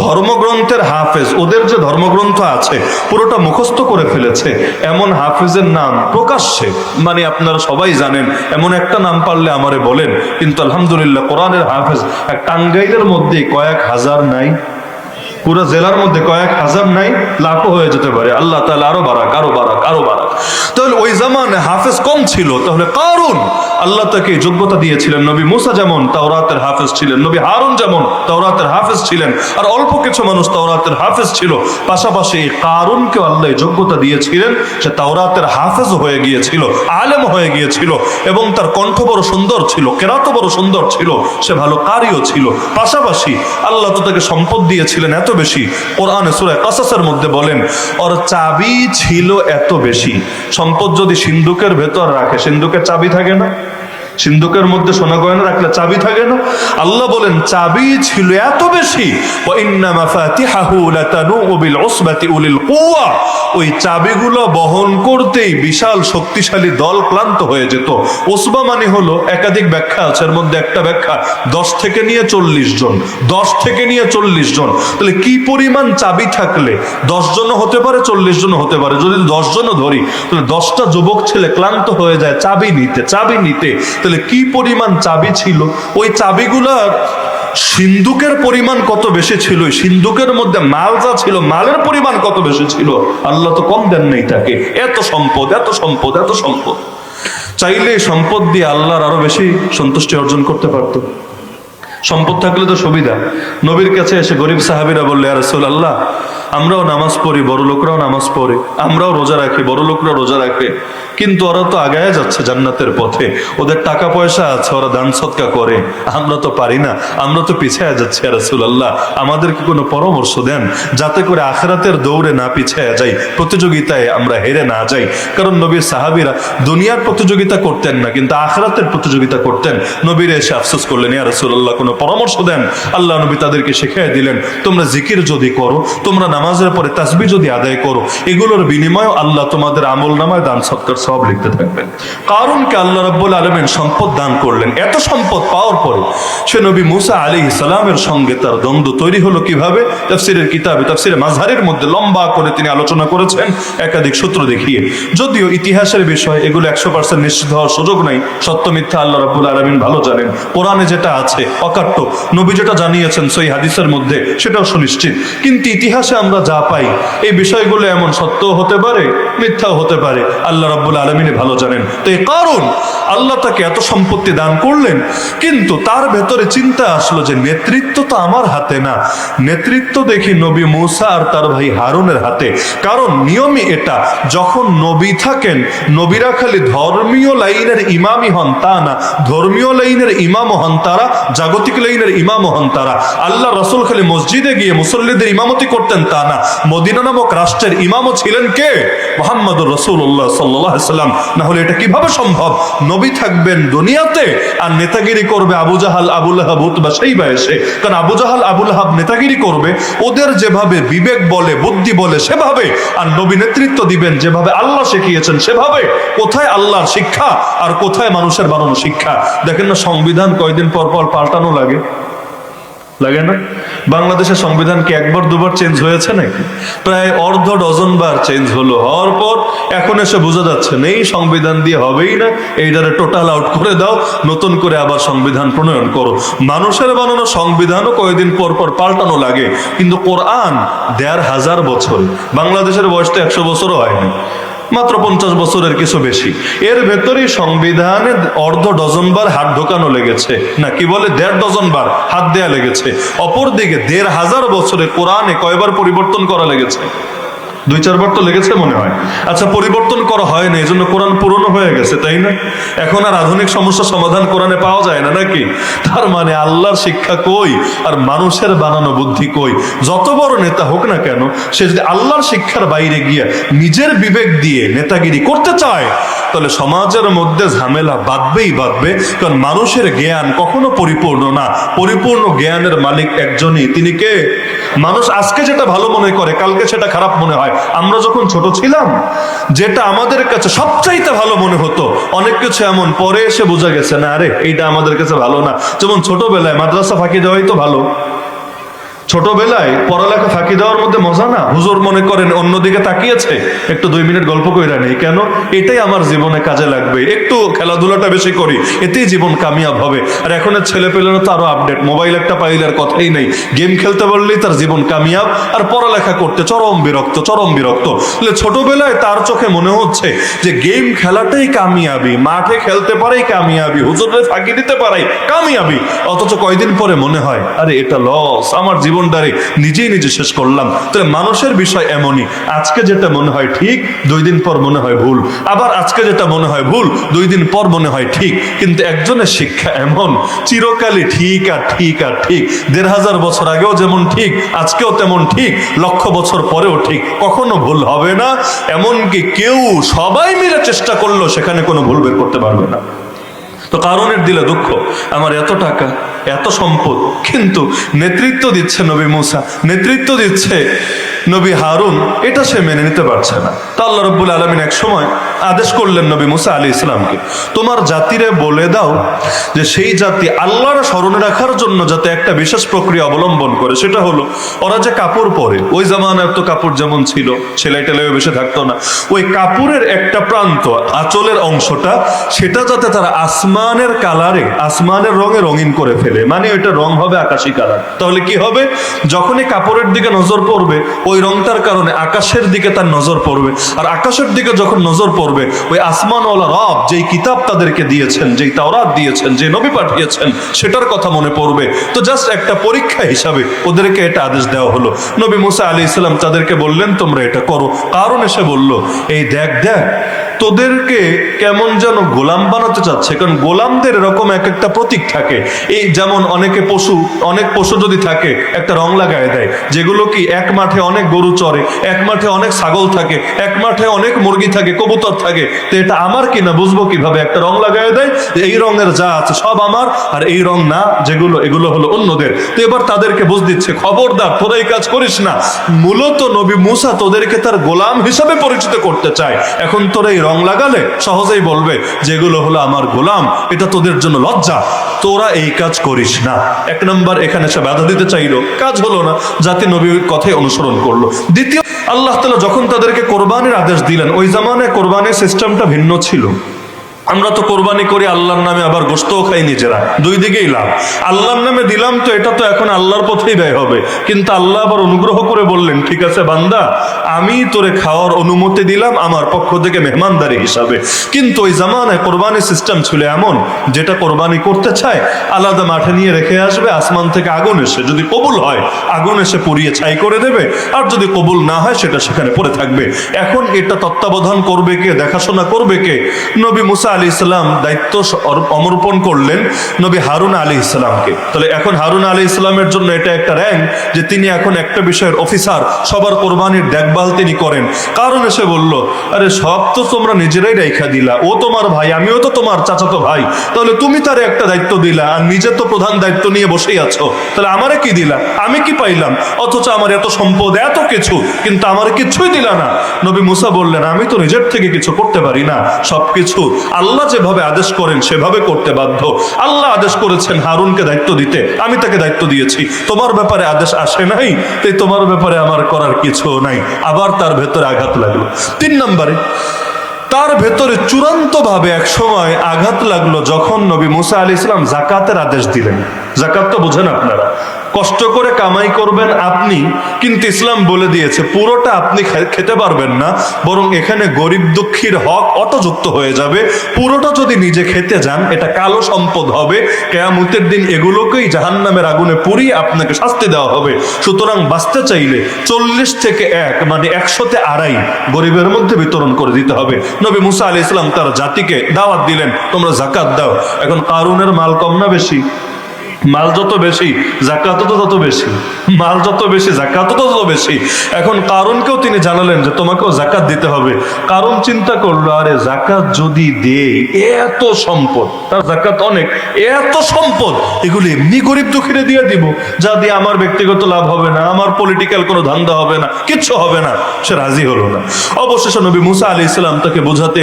ধর্মগ্রন্থের হাফেজ, ওদের যে ধর্মগ্রন্থ আছে পুরোটা মুখস্থ করে ফেলেছে, এমন হাফেজের নাম প্রকাশ্যে, মানে আপনারা সবাই জানেন, এমন একটা নাম পারলে আমারে বলেন। কিন্তু আলহামদুলিল্লাহ কোরআনের হাফেজ এক টাঙ্গাইলের মধ্যে কয়েক হাজার নাই, পুরো জেলার মধ্যে কয়েক হাজার নাই, লাখও হয়ে যেতে পারে। আল্লাহ তাআলা আরো বারাক, আরো বারাক, আরো বারাক। তাহলে ওই জামানে হাফেজ কম ছিল, তাহলে কারুন আল্লাহ তাকে যোগ্যতা দিয়েছিলেন। নবী মুসা যেমন তাওরাতের হাফেজ ছিলেন, নবী হারুন যেমন তাওরাতের হাফেজ ছিলেন, আর অল্প কিছু মানুষ তাওরাতের হাফেজ ছিল। পাশাপাশি এই কারুনকে আল্লাহ যোগ্যতা দিয়েছিলেন, সে তাওরাতের হাফেজ হয়ে গিয়েছিল, আলেম হয়ে গিয়েছিল, এবং তার কণ্ঠ বড় সুন্দর ছিল, কেরাত বড় সুন্দর ছিল, সে ভালো কারিও ছিল। পাশাপাশি আল্লাহ তো তাকে সম্পদ দিয়েছিলেন এত বেশি, কোরআনে সূরা কাসাসের মধ্যে বলেন ওর চাবি ছিল এত বেশি। সম্পদ যদি সিন্ধুকের ভেতর রাখে, সিন্ধুকের চাবি থাকে না? সিন্ধুকের মধ্যে সোনা গয়না রাখলে চাবি থাকে না? আল্লাহ বলেন চাবি ছিল এত বেশি, ওয়া ইন্না মাফাতিহাহু লাতানূ বিল উসবাতি উলিল কুওয়া, ওই চাবিগুলো বহন করতেই বিশাল শক্তিশালী দল ক্লান্ত হয়ে যেত। উসবা মানে হলো, একাধিক ব্যাখ্যা আছে, এর মধ্যে একটা ব্যাখ্যা 10 থেকে নিয়ে 40 জন, 10 থেকে নিয়ে 40 জন। তাহলে কি পরিমাণ চাবি থাকলে 10 জন হতে পারে, 40 জন হতে পারে। যদি 10 জনও ধরি, তাহলে 10টা যুবক ছেলে ক্লান্ত হয়ে যায় চাবি নিতে, চাবি নিতে। তাহলে কি পরিমাণ চাবি ছিল? ওই চাবিগুলার সিন্ধুকের পরিমাণ কত বেশি ছিল, সিন্ধুকের মধ্যে মাল যা ছিল, মালের পরিমাণ কত বেশি ছিল। আল্লাহ তো কম দেন নেই তাকে, এত সম্পদ, এত সম্পদ, এত সম্পদ। চাইলে সম্পদ দিয়ে আল্লাহর আরো বেশি সন্তুষ্টি অর্জন করতে পারত। সম্পদ থাকলে তো সুবিধা। নবীর কাছে এসে গরিব সাহাবীরা বললে, ইয়া রাসূলুল্লাহ, আমরাও নামাজ পড়ি, বড় লোকরাও নামাজ পড়ে, আমরাও রোজা রাখি, বড় লোকরাও রোজা রাখে, কিন্তু ওরা তো আগায় যাচ্ছে জান্নাতের পথে, ওদের টাকা পয়সা আছে, ওরা দান সদকা করে, আমরা তো পারি না, আমরা তো পিছিয়ে যাচ্ছি। ইয়া রাসূলুল্লাহ, আমাদেরকে কোনো পরামর্শ দেন যাতে করে আখিরাতের দৌড়ে না পিছিয়ে যাই, প্রতিযোগিতায় আমরা হেরে না যাই। কারণ নবীর সাহাবীরা দুনিয়ার প্রতিযোগিতা করতেন না, কিন্তু আখিরাতের প্রতিযোগিতা করতেন। নবীর এসে আফসোস করলেন, ইয়া রাসূলুল্লাহ, কোনো পরামর্শ দেন। আল্লাহ নবী তাদেরকে শিখিয়ে দিলেন, তোমরা জিকির যদি করো, তোমরা নামাজের পরে তাসবিহ যদি আদায় করো, এগুলোর বিনিময়ে আল্লাহ তোমাদের আমল নামায় দান সদকার সওয়াব লিখতে থাকবেন। কারুনকে আল্লাহ রাব্বুল আলামিন সম্পদ দান করলেন। এত সম্পদ পাওয়ার পরে সে নবী মুসা আলাইহিস সালামের সঙ্গে তার দ্বন্দ্ব তৈরি হলো কিভাবে? তাফসীরের কিতাবে, তাফসীরে মাযহারের মধ্যে লম্বা করে তিনি আলোচনা করেছেন একাধিক সূত্র দেখিয়ে। যদিও ইতিহাসের বিষয়, এগুলো 100% নিশ্চিত হওয়ার সুযোগ নাই, সত্য মিথ্যা আল্লাহ রাব্বুল আলামিন ভালো জানেন। কোরআনে যেটা আছে অকাট্য, নবী যেটা জানিয়েছেন সহিহ হাদিসের মধ্যে সেটাও সুনিশ্চিত। কিন্তু ইতিহাসে আমরা যা পাই, এই বিষয়গুলো এমন সত্য হতে পারে, মিথ্যাও হতে পারে, আল্লাহ রাব্বুল আলামিন ভালো জানেন। তো এই কারণ আল্লাহ তাকে এত সম্পত্তি দান করলেন, কিন্তু তার ভেতরে চিন্তা আসলো যে নেতৃত্ব তো আমার হাতে না, নেতৃত্ব দেখি নবী মুসা আর তার ভাই হারুনের হাতে। কারণ নিয়মই এটা, যখন নবী থাকেন, নবীরা খালি ধর্মীয় লাইনের ইমামই হন তা না, ধর্মীয় লাইনের ইমামও হন তারা, জাগতিক লাইনের ইমামও হন তারা। আল্লাহ রাসূল খালি মসজিদে গিয়ে মুসল্লিদের ইমামতি করতেন তা না, মদিনা নামক রাষ্ট্রের ইমামও ছিলেন কে? মুহাম্মদুর রাসূলুল্লাহ সাল্লাল্লাহু আলাইহি সাল্লাম। না হলে এটা কিভাবে সম্ভব? নবী থাকবেন দুনিয়াতে আর নেতাগিরি করবে আবু জাহাল, আবু লাহাব, উতবা, শাইবা এসে। কারণ আবু জাহাল, আবু লাহাব নেতাগিরি করবে ওদের যেভাবে বিবেক বলে, বুদ্ধি বলে সেভাবে, আর নবী নেতৃত্ব দিবেন যেভাবে আল্লাহ শিখিয়েছেন সেভাবে। কোথায় আল্লাহর শিক্ষা আর কোথায় মানুষের বানানো শিক্ষা? দেখেন না, সংবিধান কয়দিন পর পর পাল্টানো লাগে, লাগে না? বাংলাদেশের সংবিধান কি একবার দুবার চেঞ্জ হয়েছে নাকি? প্রায় অর্ধ ডজন বার চেঞ্জ হলো। হওয়ার পর এখন এসে বোঝা যাচ্ছে না এই সংবিধান দিয়ে হবেই না, এইটারে টোটাল আউট করে দাও, নতুন করে আবার সংবিধান প্রণয়ন করো। মানুষের বানানো সংবিধানও কয়েকদিন পর পর পাল্টানো লাগে, কিন্তু কোরআন 1500 বছর, বাংলাদেশের বয়স তো 100 বছরও হয়নি, মাত্র 50 বছরের কিছু বেশি। এর ভেতরেই সংবিধানে অর্ধ ডজন বার হাত ঢোকানো লেগেছে, না কি বলে 1.5 ডজন বার হাত দেয়া লেগেছে। অপরদিকে 1500 বছরে কোরআনে কয়বার পরিবর্তন করা লেগেছে? 2-4 বার তো লেগেছে মনে হয়। আচ্ছা, পরিবর্তন করা হয় না, এই জন্য কোরআন পুরনো হয়ে গেছে, তাই না? এখন আর আধুনিক সমস্যার সমাধান কোরআনে পাওয়া যায় না নাকি? তার মানে আল্লাহর শিক্ষা কই আর মানুষের বানানো বুদ্ধি কই? যত বড় নেতা হোক না কেন, সে যদি আল্লাহর শিক্ষার বাইরে গিয়ে নিজের বিবেক দিয়ে নেতাগিরি করতে চায়, তাহলে সমাজের মধ্যে ঝামেলা বাঁধবেই বাঁধবে। কারণ মানুষের জ্ঞান কখনো পরিপূর্ণ না, পরিপূর্ণ জ্ঞানের মালিক একজনই, তিনি কে? মানুষ আজকে যেটা ভালো মনে করে কালকে সেটা খারাপ মনে হয়। আমরা যখন ছোট ছিলাম, যেটা আমাদের কাছে সবচাইতে ভালো মনে হতো, অনেক কিছু এমন পরে এসে বোঝা গেছে না, আরে এইটা আমাদের কাছে ভালো না। যেমন ছোটবেলায় মাদ্রাসা ফাঁকি দেওয়াই তো ভালো, ছোটবেলায় পড়ালেখা ফাঁকি দেওয়ার মধ্যে মজা না? হুজুর মনে করেন অন্যদিকে তাকিয়েছে, একটু 2 মিনিট গল্প কইরা নেই, কেন? এটাই আমার জীবনে কাজে লাগবে, একটু খেলাধুলাটা বেশি করি, এতেই জীবন কামিয়াব হবে। আর এখনের ছেলে পেলেরা তো আরো আপডেট, মোবাইল একটা পাইলে আর কথাই নেই, গেম খেলতে পারলেই তার জীবন কামিয়াব, আর পড়ালেখা করতে চরম বিরক্ত। ছোটবেলায় তার চোখে মনে হচ্ছে যে গেম খেলাটাই কামিয়াবি, মাঠে খেলতে পারেই কামিয়াবি, হুজুরে ফাঁকি দিতে পারে কামিয়াবি। অথচ কয়দিন পরে মনে হয় আরে এটা লস, আমার জীবনটারে নিজেই নিজে শেষ করলাম। তাহলে মানুষের বিষয় এমনই, আজকে যেটা মনে হয় ঠিক 2 দিন পর মনে হয় ভুল, আবার আজকে যেটা মনে হয় ভুল 2 দিন পর মনে হয় ঠিক। কিন্তু একজনের শিক্ষা এমন, চিরকালই ঠিক আর ঠিক আর ঠিক, 1500 বছর আগেও যেমন ঠিক, আজকেও তেমন ঠিক, 1,00,000 বছর পরেও ঠিক, কখনো ভুল হবে না। এমনকি কেউ সবাই মিলে চেষ্টা করলো সেখানে কোনো ভুল বের করতে পারবে না। তো কারণের দিলে দুঃখ, আমার এত টাকা, এত সম্পদ, কিন্তু নেতৃত্ব দিচ্ছে নবী মুসা, নেতৃত্ব দিচ্ছে নবী হারুন, এটা সে মেনে নিতে পারছে না। তো আল্লাহ রাব্বুল আলামিন এক সময় আদেশ করলেন নবী মুসা আলাইহিস সালামকে, তোমার জাতিরে বলে দাও যে সেই জাতি আল্লাহর স্মরণে রাখার জন্য যাতে একটা বিশেষ প্রক্রিয়া অবলম্বন করে, সেটা হলো ওরা যে কাপড় পরে, ওই জামানায় তো কাপড় যেমন ছিল সেলাই টেলাই বেশি থাকতো না, ওই কাপড়ের একটা প্রান্ত, আঁচলের অংশটা, সেটা যাতে তারা আসমানের কালারে, আসমানের রঙে রঙিন করে ফেলে, মানে ওইটা রং হবে আকাশী কালার। তাহলে কি হবে, যখনই কাপড়ের দিকে নজর পড়বে ওই রংটার কারণে আকাশের দিকে তার নজর পড়বে, আর আকাশের দিকে যখন নজর পড়বে ওই আসমানওয়ালা রব যেই কিতাব তাদেরকে দিয়েছেন, যেই তাওরাত দিয়েছেন, যে নবী পাঠিয়েছেন, সেটার কথা মনে পড়বে। তো জাস্ট একটা পরীক্ষা হিসাবে ওদেরকে এটা আদেশ দেওয়া হলো। নবী মুসা আলাইহিস সালাম তাদেরকে বললেন তোমরা এটা করো। কারণ এসে বলল, এই দেখ দেখ তোদেরকে কেমন যেন গোলাম বানাতে চাচ্ছে, কারণ গোলামদের এরকম এক একটা প্রতীক থাকে। এই যেমন অনেক পশু যদি থাকে একটা রং লাগায় দেয়, যেগুলো কি এক মাঠে অনেক গরু চড়ে, এক মাঠে অনেক ছাগল থাকে, এক মাঠে অনেক মুরগি থাকে, কবুতর থাকে, তো এটা আমার কিনা বুঝবো কিভাবে? একটা রং লাগায় দেয়, এই রঙের যা আছে সব আমার, আর এই রং না যেগুলো, এগুলো হলো অন্যদের। তো এবার তাদেরকে বুঝ দিচ্ছে, খবরদার তোরা এই কাজ করিস না। মূলত নবী মুসা তোদেরকে তার গোলাম হিসাবে পরিচিত করতে চায়। এখন তোরা এই রং লাগালে সহজেই বলবে যেগুলো হলো আমার গোলাম, এটা তোদের জন্য লজ্জা, তোরা এই কাজ করিস না। 1 নম্বর, এখানে সে বাধা দিতে চাইলো, কাজ হলো না, জাতি নবীর কথাই অনুসরণ করলো। দ্বিতীয়, আল্লাহ তাআলা যখন তাদেরকে কোরবানির আদেশ দিলেন, ওই জামানায় কোরবানির সিস্টেমটা ভিন্ন ছিল। আমরা তো কোরবানি করি আল্লাহর নামে, আবার গোশতও খাই নিজেরা, 2 দিকেই লাভ। আল্লাহর নামে দিলাম তো এটা তো এখন আল্লাহর পথেই ব্যয় হবে, কিন্তু আল্লাহ আবার অনুগ্রহ করে বললেন, ঠিক আছে বান্দা, আমি তোরে খাওয়ার অনুমতি দিলাম আমার পক্ষ থেকে মেহমানদারি হিসাবে। কিন্তু ওই জামানায় কোরবানি সিস্টেম ছিল এমন, যেটা কোরবানি করতে চায় আলাদা মাঠে নিয়ে রেখে আসবে, আসমান থেকে আগুন এসে, যদি কবুল হয় আগুন এসে পুড়িয়ে ছাই করে দেবে, আর যদি কবুল না হয় সেটা সেখানে পড়ে থাকবে। এখন এটা তত্ত্বাবধান করবে কে, দেখাশোনা করবে কে? নবী মুসা আলাইহিস সালাম দায়িত্ব সমর্পণ করলেন নবী হারুন আলাইহিস সালামকে। তাহলে এখন হারুন আলাইহিস সালামের জন্য এটা একটা র্যাঙ্ক যে তিনি এখন একটা বিষয়ের অফিসার, সবার কোরবানির দেখভাল তিনি করেন। কারণ এসে বলল, আরে সব তো তোমরা নিজেরাই রেখা দিলা, ও তোমার ভাই, আমিও তো তোমার চাচাতো ভাই, তাহলে তুমি তারে একটা দায়িত্ব দিলা, আর নিজে তো প্রধান দায়িত্ব নিয়ে বসেই আছো, তাহলে আমারে কি দিলা? আমি কি পাইলাম? অথচ আমার এত সম্পদ, এত কিছু, কিন্তু আমার কিছুই দিলা না। নবী মুসা বললেন, আমি তো নিজের থেকে কিছু করতে পারি না, সবকিছু আল্লাহ যেভাবে আদেশ করেন সেভাবে করতে বাধ্য। আল্লাহ আদেশ করেছেন হারুনকে দায়িত্ব দিতে, আমি তাকে দায়িত্ব দিয়েছি। তোমার ব্যাপারে আদেশ আসে নাই, তাই তোমার ব্যাপারে আমার করার কিছু নাই। আবার তার ভেতরে আঘাত লাগলো। 3 নম্বরে, তার ভেতরে চূড়ান্ত ভাবে এক সময় আঘাত লাগলো যখন নবী মুসা আলাইহিস সালাম যাকাতের আদেশ দিলেন। যাকাত তো বুঝেন আপনারা, কষ্ট করে কামাই করবেন আপনি, কিন্তু ইসলাম বলে দিয়েছে পুরোটা আপনি খেতে পারবেন না, বরং এখানে গরিব দুঃখীর হক অটোযুক্ত হয়ে যাবে। পুরোটা যদি নিজে খেতে যান এটা কালো সম্পদ হবে, কিয়ামতের দিন এগুলোকেই জাহান্নামের আগুনে পুড়িয়ে আপনাকে শাস্তি দেওয়া হবে। সুতরাং বাঁচতে চাইলে 40 থেকে 1 মানে 100তে 2.5 গরিবের মধ্যে বিতরণ করে দিতে হবে। নবী মুসা আলাইহিস সালাম তার জাতিকে দাওয়াত দিলেন, তোমরা যাকাত দাও। এখন কারুনের মাল কম না বেশি? মাল যত বেশি যাকাত তো তত বেশি, মাল যত বেশি যাকাত তো তত বেশি। এখন কারুনকেও তিনি জানালেন যে তোমাকেও যাকাত দিতে হবে। কারুন চিন্তা করলো, আরে যাকাত যদি দেই, এত সম্পদ, তার যাকাত অনেক, এত সম্পদ, এগুলো এমনি গরিব দুঃখীরে দিয়ে দিব, যা দিয়ে আমার ব্যক্তিগত লাভ হবে না, আমার পলিটিক্যাল কোনো ধান্দা হবে না, কিচ্ছু হবে না। সে রাজি হলো না। অবশেষে নবী মুসা আলাইহিস সালাম তাকে বুঝাতে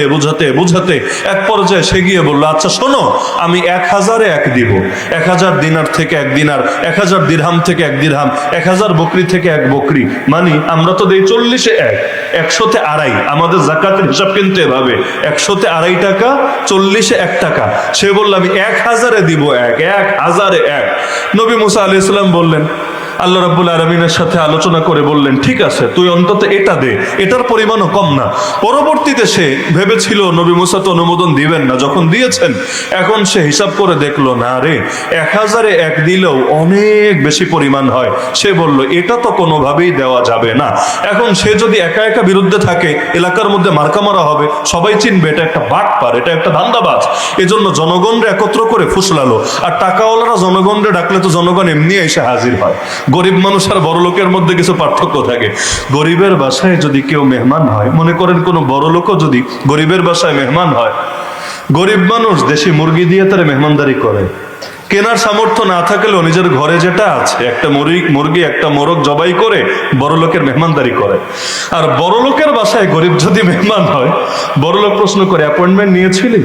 বুঝাতে এক পর্যায়ে সে গিয়ে বললো, আচ্ছা শোনো, আমি 1000-এ 1 দিব, 1000 দিনার থেকে 1 দিনার, 1000 দিরহাম থেকে 1 দিরহাম, 1000 বকরি থেকে 1 বকরি। মানে আমরা তো দেই 40-এ 1, 100-তে 2.5। আমাদের যাকাতের হিসাব কিন্তু এভাবে, 100-তে 2.5 টাকা, 40-এ 1 টাকা। সে বলল আমি 1000-এ দিব 1, 1000-এ 1। নবী মুসা আলাইহিস সালাম বললেন, আল্লাহ রাব্বুল আলামিনের সাথে আলোচনা করে বললেন, ঠিক আছে তুই অন্তত এটা দে, এটার পরিমাণও কম না। পরবর্তীতে সে ভেবেছিল নবী মুসা তো অনুমোদন দিবেন না, যখন দিয়েছেন এখন সে হিসাব করে দেখলো না রে, 1000-এ 1 দিলেও অনেক বেশি পরিমাণ হয়। সে বলল এটা তো কোনোভাবেই দেওয়া যাবে না। এখন সে যদি একা একা বিরুদ্ধে থাকে, এলাকার মধ্যে মার্কা মারা হবে, সবাই চিনবে এটা একটা বাটপার, এটা একটা ধান্দাবাজ। এজন্য জনগণরে একত্র করে ফুসলালো। আর টাকাওয়ালারা জনগণরে ডাকলে তো জনগণ এমনি এসে হাজির হয়। গরিব মানুষ আর বড় লোকের মধ্যে কিছু পার্থক্য থাকে। গরিবের বাসায় যদি কেউ মেহমান হয়, মনে করেন কোনো বড় লোকও যদি গরিবের বাসায় মেহমান হয়, গরিব মানুষ দেশি মুরগি দিয়ে তারা মেহমানদারি করে। কেনার সামর্থ্য না থাকলেও নিজের ঘরে যেটা আছে, একটা মুরগি একটা মোরগ জবাই করে বড় লোকের মেহমানদারি করে। আর বড় লোকের বাসায় গরিব যদি মেহমান হয়, বড় লোক প্রশ্ন করে অ্যাপয়েন্টমেন্ট নিয়েছিলি?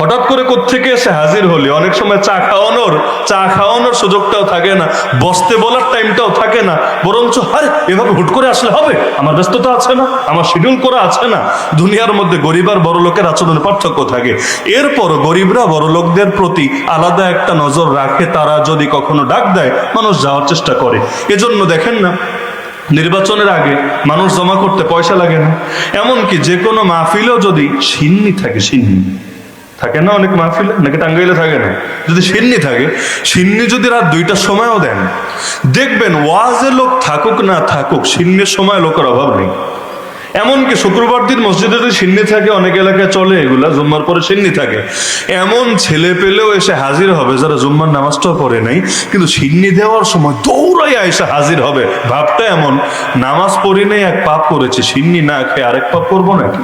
হঠাৎ করে কোত্থেকে এসে হাজির হলি? অনেক সময় চা খাওয়ানোর সুযোগটাও থাকে না, বসতে বলার টাইমটাও থাকে না, বরঞ্চ আরে এভাবে হুট করে আসলে হবে, আমার ব্যস্ততা আছে না, আমার শিডিউল করা আছে না। দুনিয়ার মধ্যে গরিব আর বড় লোকের আচরণের পার্থক্য থাকে। এরপর গরিবরা বড় লোকদের প্রতি আলাদা একটা নজর রাখে। তারা যদি কখনো ডাক দেয়, মানুষ যাওয়ার চেষ্টা করে। এজন্য দেখেন না, নির্বাচনের আগে মানুষ জমা করতে পয়সা লাগে না। এমনকি যে কোনো মাহফিলেও যদি সিন্নি থাকে, সিন্নি থাকে না অনেক মাহফিলে, নাকি টাঙ্গাইলে থাকে না, যদি সিন্নি থাকে, সিন্নি যদি রাত 2টার সময়ও দেন, দেখবেন ওয়াজে লোক থাকুক না থাকুক, সিন্নির সময় লোকের অভাব নেই। এমনকি শুক্রবার দিন মসজিদে যদি সিন্নি থাকে, অনেক এলাকায় চলে এগুলা, জুম্মার পরে সিন্নি থাকে, এমন ছেলে পেলেও এসে হাজির হবে যারা জুম্মার নামাজটাও পড়ে নাই, কিন্তু সিন্নি দেওয়ার সময় দৌড়াইয়া এসে হাজির হবে। ভাবটা এমন, নামাজ পড়ি নাই, এক পাপ করেছি, সিন্নি না খেয়ে আরেক পাপ করবো নাকি?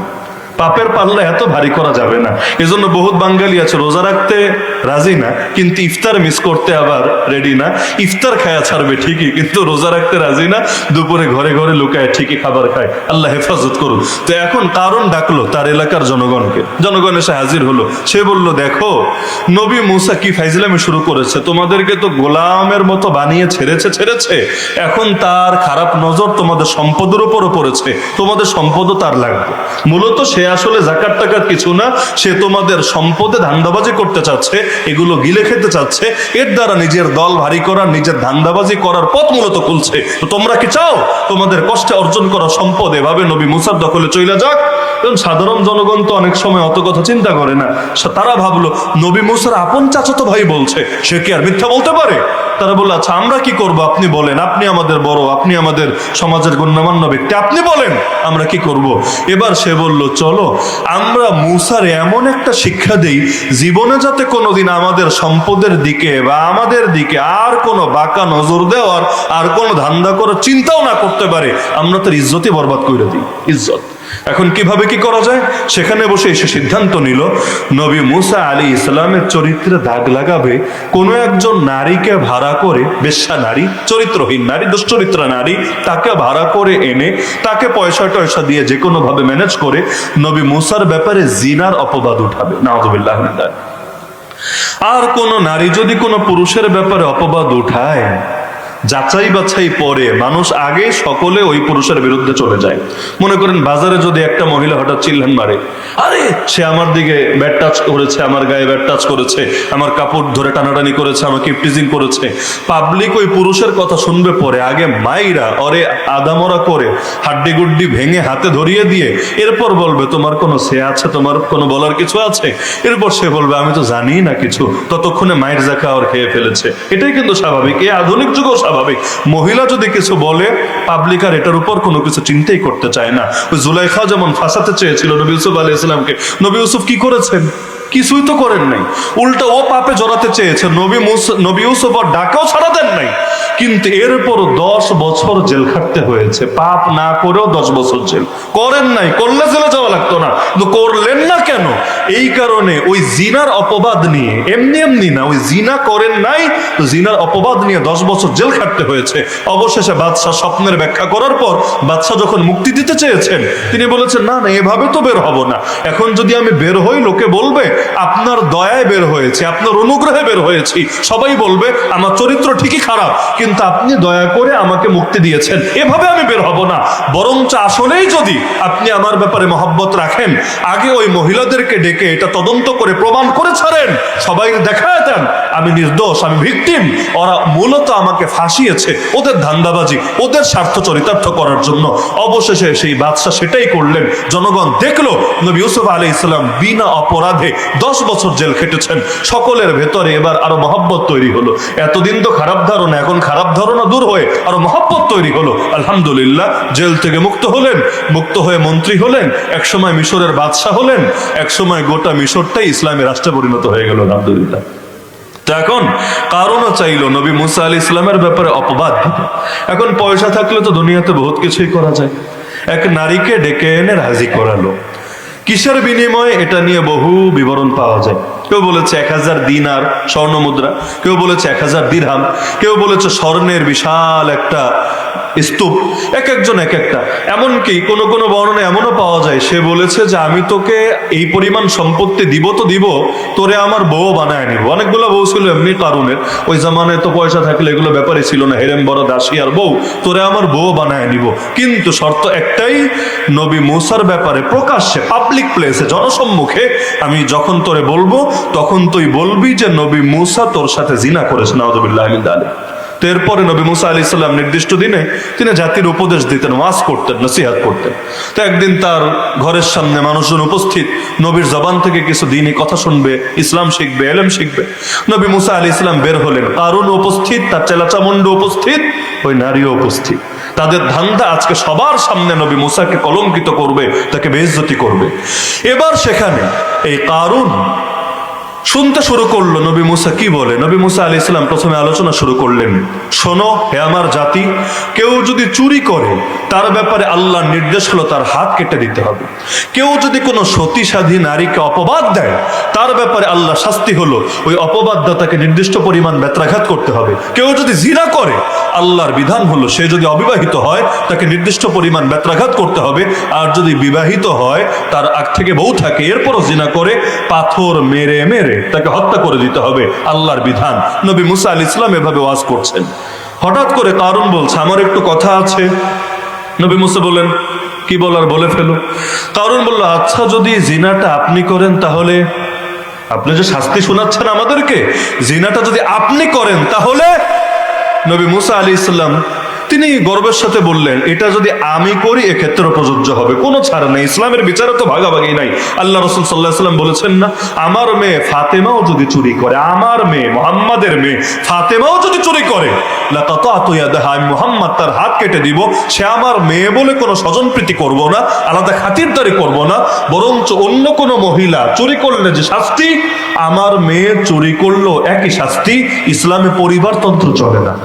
পাপের পাল্লা এত ভারী করা যাবে না। এজন্য বহুত বাঙালি আছে রোজা রাখতে রাজি না, কিন্তু ইফতার মিস করতে আবার রেডি না। ইফতার খায়া ছাড়বে ঠিকই, কিন্তু রোজা রাখতে রাজি না। দুপুরে ঘরে ঘরে লুকায় ঠিকই খাবার খায়। আল্লাহ হেফাজত করুন। তো এখন কারণ ডাকলো তার এলাকার জনগণকে, জনগণ এসে হাজির হলো। সে বলল, দেখো নবী মুসা কি ফাইজলামি শুরু করেছে, তোমাদেরকে তো গোলামের মতো বানিয়ে ছেড়েছে। এখন তার খারাপ নজর তোমাদের সম্পদের উপরও পড়েছে, তোমাদের সম্পদও তার লাগবে। মূলত সে আসলে যাকাত টাকাত কিছু না, সে তোমাদের সম্পদে ধান্দাবাজি করতে চাচ্ছে, এগুলো গিলে খেতে চাচ্ছে। এর দ্বারা নিজের দল ভারী করার, নিজের ধান্দাবাজি করার পথ মূলত খুলছে। তো তোমরা কি চাও তোমাদের কষ্টে অর্জন করা সম্পদ এভাবে নবী মুসার দখলে চলে যাক? সাধারণ জনগণ তো অনেক সময় অত কথা চিন্তা করে না। তারা ভাবলো নবী মুসার আপন চাচাতো ভাই বলছে, সে কি আর মিথ্যা বলতে পারে? তারা বললো, আচ্ছা আমরা কি করব, আপনি বলেন, আপনি আমাদের বড়, আপনি আমাদের সমাজের গণ্যমান্য ব্যক্তি, আপনি বলেন আমরা কি করব। এবার সে বলল, চলো আমরা মুসার এমন একটা শিক্ষা দেই, জীবনে যাতে কোনোদিন আমাদের সম্পদের দিকে বা আমাদের দিকে আর কোনো বাঁকা নজর দেওয়ার, আর কোনো ধান্দা করার চিন্তাও না করতে পারে। আমরা তার ইজ্জতই বরবাদ করে দিই, ইজ্জত। এখন কিভাবে কি করা যায়, সেখানে বসে এসে সিদ্ধান্ত নিল, নবী মুসা আলাইহিস সালামের চরিত্রে দাগ লাগাবে কোনো একজন নারীকে ভাড়া করে, বেশ্যা নারী, চরিত্রহীন নারী, দুশ্চরিত্রা নারী, তাকে ভাড়া করে এনে তাকে পয়সা টয়সা দিয়ে যে কোনো ভাবে ম্যানেজ করে নবী মুসার ব্যাপারে জিনার অপবাদ উঠাবে। নাউযুবিল্লাহ। আর কোন নারী যদি কোনো পুরুষের ব্যাপারে অপবাদ উঠায়, যাচাই বাছাই পরে মানুষ আগে সকলে ওই পুরুষের বিরুদ্ধে চলে যায়। মনে করেন বাজারে যদি একটা মহিলা হঠাৎ চিল্লান মারে, আরে সে আমার দিকে ব্যাড টাচ করেছে, আমার গায়ে ব্যাড টাচ করেছে, আমার কাপড় ধরে টানাটানি করেছে, আমাকে ইফটিজিং করেছে, পাবলিক ওই পুরুষের কথা শুনবে পরে, আগে মাইরা ওরে আদামরা করে হাড্ডি গুড্ডি ভেঙে হাতে ধরিয়ে দিয়ে এরপর বলবে তোমার কোনো সে আছে, তোমার কোনো বলার কিছু আছে। এরপর সে বলবে আমি তো জানি না কিছু, ততক্ষণে মায়ের জাকা ওর খেয়ে ফেলেছে। এটাই কিন্তু স্বাভাবিক, এই আধুনিক যুগও স্বাভাবিক। মহিলা যদি কিছু বলে, পাবলিক আর এটার উপর কোনো কিছু চিন্তাই করতে চায় না। ওই জুলাইখা যেমন ফাঁসাতে চেয়েছিল নবী ইউসুফ আলাইহিস সালামকে, নবী ইউসুফ কি করেছেন? কিছুই তো করেন নাই, উল্টা ও পাপে জড়াতে চেয়েছে। নবী ইউসুফ আর ডাকেও ছাড়া দেন নাই। কিন্তু এরপর 10 বছর জেল খাটতে হয়েছে। পাপ না করেও 10 বছর জেল করেন নাই, করলে জেলে যাওয়া লাগতো না, কিন্তু করলেন না কেন? এই কারণে ওই জিনার অপবাদ নিয়ে, এমনি এমনি না, ওই জিনা করেন নাই তো জিনার অপবাদ নিয়ে 10 বছর জেল খাটতে হয়েছে। অবশেষে বাদশাহ স্বপ্নের ব্যাখ্যা করার পর বাদশাহ যখন মুক্তি দিতে চেয়েছেন, তিনি বলেছেন না না, এভাবে তো বের হব না। এখন যদি আমি বের হই, লোকে বলবে আপনার দয়ায় বের হয়েছি, আপনার অনুগ্রহে বের হয়েছি। সবাই বলবে আমার চরিত্র ঠিকই খারাপ, কিন্তু আপনি দয়া করে আমাকে মুক্তি দিয়েছেন, এভাবে আমি বের হব না। বরঞ্চ আসলেই যদি আপনি আমার ব্যাপারে মহব্বত রাখেন, আগে ওই মহিলাদেরকে ডেকে এটা তদন্ত করে প্রমাণ করে ছাড়েন, সবাই দেখায় দেন আমি নির্দোষ, আমি ভিকটিম, ওরা মূলত আমাকে ফাঁসিয়েছে ওদের ধান্দাবাজি, ওদের স্বার্থ চরিতার্থ করার জন্য। অবশেষে সেই বাদশা সেটাই করলেন। জনগণ দেখলো নবী ইউসুফ আলাইহিস সালাম বিনা অপরাধে 10 বছর জেল খেটেছেন। সকলের ভেতরে এবার আরো মহব্বত তৈরি হলো। এতদিন তো খারাপ ধারণা, এখন খারাপ ধারণা দূর হয়ে আরো মহব্বত তৈরি হলো। আলহামদুলিল্লাহ, জেল থেকে মুক্ত হলেন, মুক্ত হয়ে মন্ত্রী হলেন, একসময় মিশরের বাদশাহ হলেন, একসময় গোটা মিশরটাই ইসলামী রাষ্ট্রে পরিণত হয়ে গেল। আলহামদুলিল্লাহ। তো এখন কারণও চাইলো নবী মুসা আলাইহিস সালামের ব্যাপারে অপবাদ দিতে। এখন পয়সা থাকলে তো দুনিয়াতে বহুত কিছুই করা যায়। এক নারীকে ডেকে এনে রাজি করালো। কিসের বিনিময়ে? এটা নিয়ে বহু বিবরণ পাওয়া যায়। কেউ বলেছে 1000 দিনার স্বর্ণ মুদ্রা, কেউ বলেছে 1000 দিরহাম, কেউ বলেছে স্বর্ণের বিশাল একটা স্তূপ, এক একজন এক একটা। এমনকি কোন কোন বর্ণনা এমনও পাওয়া যায়, সে বলেছে যে আমি তোকে এই পরিমাণ সম্পত্তি দিব তো দিব, তোরে আমার বউ বানায় নিব। অনেকগুলো বউ ছিল এমনি কারণের, ওই জামানায় তো পয়সা থাকলে এগুলো ব্যাপারে ছিল না, হেরেম বড় দাসী আর বউ, তোরে আমার বউ বানায় নিব। কিন্তু শর্ত একটাই, নবী মুসার ব্যাপারে প্রকাশ্যে পাবলিক প্লেসে জনসম্মুখে আমি যখন তোরে বলবো, তখন তুই বলবি যে নবী মুসা তোর সাথে জিনা করেছে। নাউযুবিল্লাহি মিন যালিক। তো এরপরে নবী মুসা আলাইহিস সালাম নির্দিষ্ট দিনে তিনি জাতির উপদেশ দিতেন, ওয়াজ করতেন, নসিহত করতেন। তো একদিন তার ঘরের সামনে মানুষজন উপস্থিত, নবীর জবান থেকে কিছু দ্বীনি কথা শুনবে, ইসলাম শিখবে, ইলম শিখবে। নবী মুসা আলাইহিস সালাম বের হলেন, কারুন উপস্থিত, তার চেলাচামুন্ডু উপস্থিত, ওই নারীও উপস্থিত। তাদের ধান্দা আজকে সবার সামনে নবী মুসাকে কলঙ্কিত করবে, তাকে বেইজ্জতি করবে। এবার সেখানে এই কারুন শুনতে শুরু করলো নবী মুসা কি বলে। নবী মুসা আলাইহিস সালাম প্রথমে আলোচনা শুরু করলেন, শোনো হে আমার জাতি, কেউ যদি চুরি করে তার ব্যাপারে আল্লাহর নির্দেশ হলো তার হাত কেটে দিতে হবে। কেউ যদি কোনো সতী সাধী নারীকে অপবাদ দেয়, তার ব্যাপারে আল্লাহ শাস্তি হলো ওই অপবাদদাতাকে নির্দিষ্ট পরিমাণ বেত্রাঘাত করতে হবে। কেউ যদি জিনা করে, আল্লাহর বিধান হলো সে যদি অবিবাহিত হয় তাকে নির্দিষ্ট পরিমাণ বেত্রাঘাত করতে হবে, আর যদি বিবাহিত হয়, তার আগ থেকে বউ থাকে, এরপরও জিনা করে, পাথর মেরে মেরে তাকে হত্যা করে দিতে হবে, আল্লাহর বিধান। নবী মুসা আলাইহিস সালাম এভাবে ওয়াজ করছেন। হঠাৎ করে কারুন বলছে আমার একটু কথা আছে। নবী মুসা বলেন কি বলার বলে ফেলো। কারুন বলল আচ্ছা, যদি জিনাটা আপনি করেন, তাহলে আপনি যে শাস্তি শোনাচ্ছেন আমাদেরকে, জিনাটা যদি আপনি করেন তাহলে? নবী মুসা আলাইহিস সালাম তিনি গর্বের সাথে বললেন, এটা যদি আমি করি এক্ষেত্রে প্রযোজ্য হবে, কোনো ছাড় নেই, ইসলামের বিচারে তো ভাগাভাগি নাই। আল্লাহ রাসূল সাল্লাল্লাহু আলাইহি ওয়াসাল্লাম বলেছেন না, আমার মেয়ে ফাতেমাও যদি চুরি করে, আমার মেয়ে মুহাম্মাদের মেয়ে ফাতেমাও যদি চুরি করে, লাকাতাতু ইয়াদাহা, আমি মুহাম্মদ তার হাত কেটে দিব। সে আমার মেয়ে বলে কোনো স্বজনপ্রীতি করব না, আলাদা খাতিরদারি করব না, বরঞ্চ অন্য কোনো মহিলা চুরি করলে যে শাস্তি, আমার মেয়ে চুরি করলো একই শাস্তি। ইসলামে পরিবারতন্ত্র চলে না।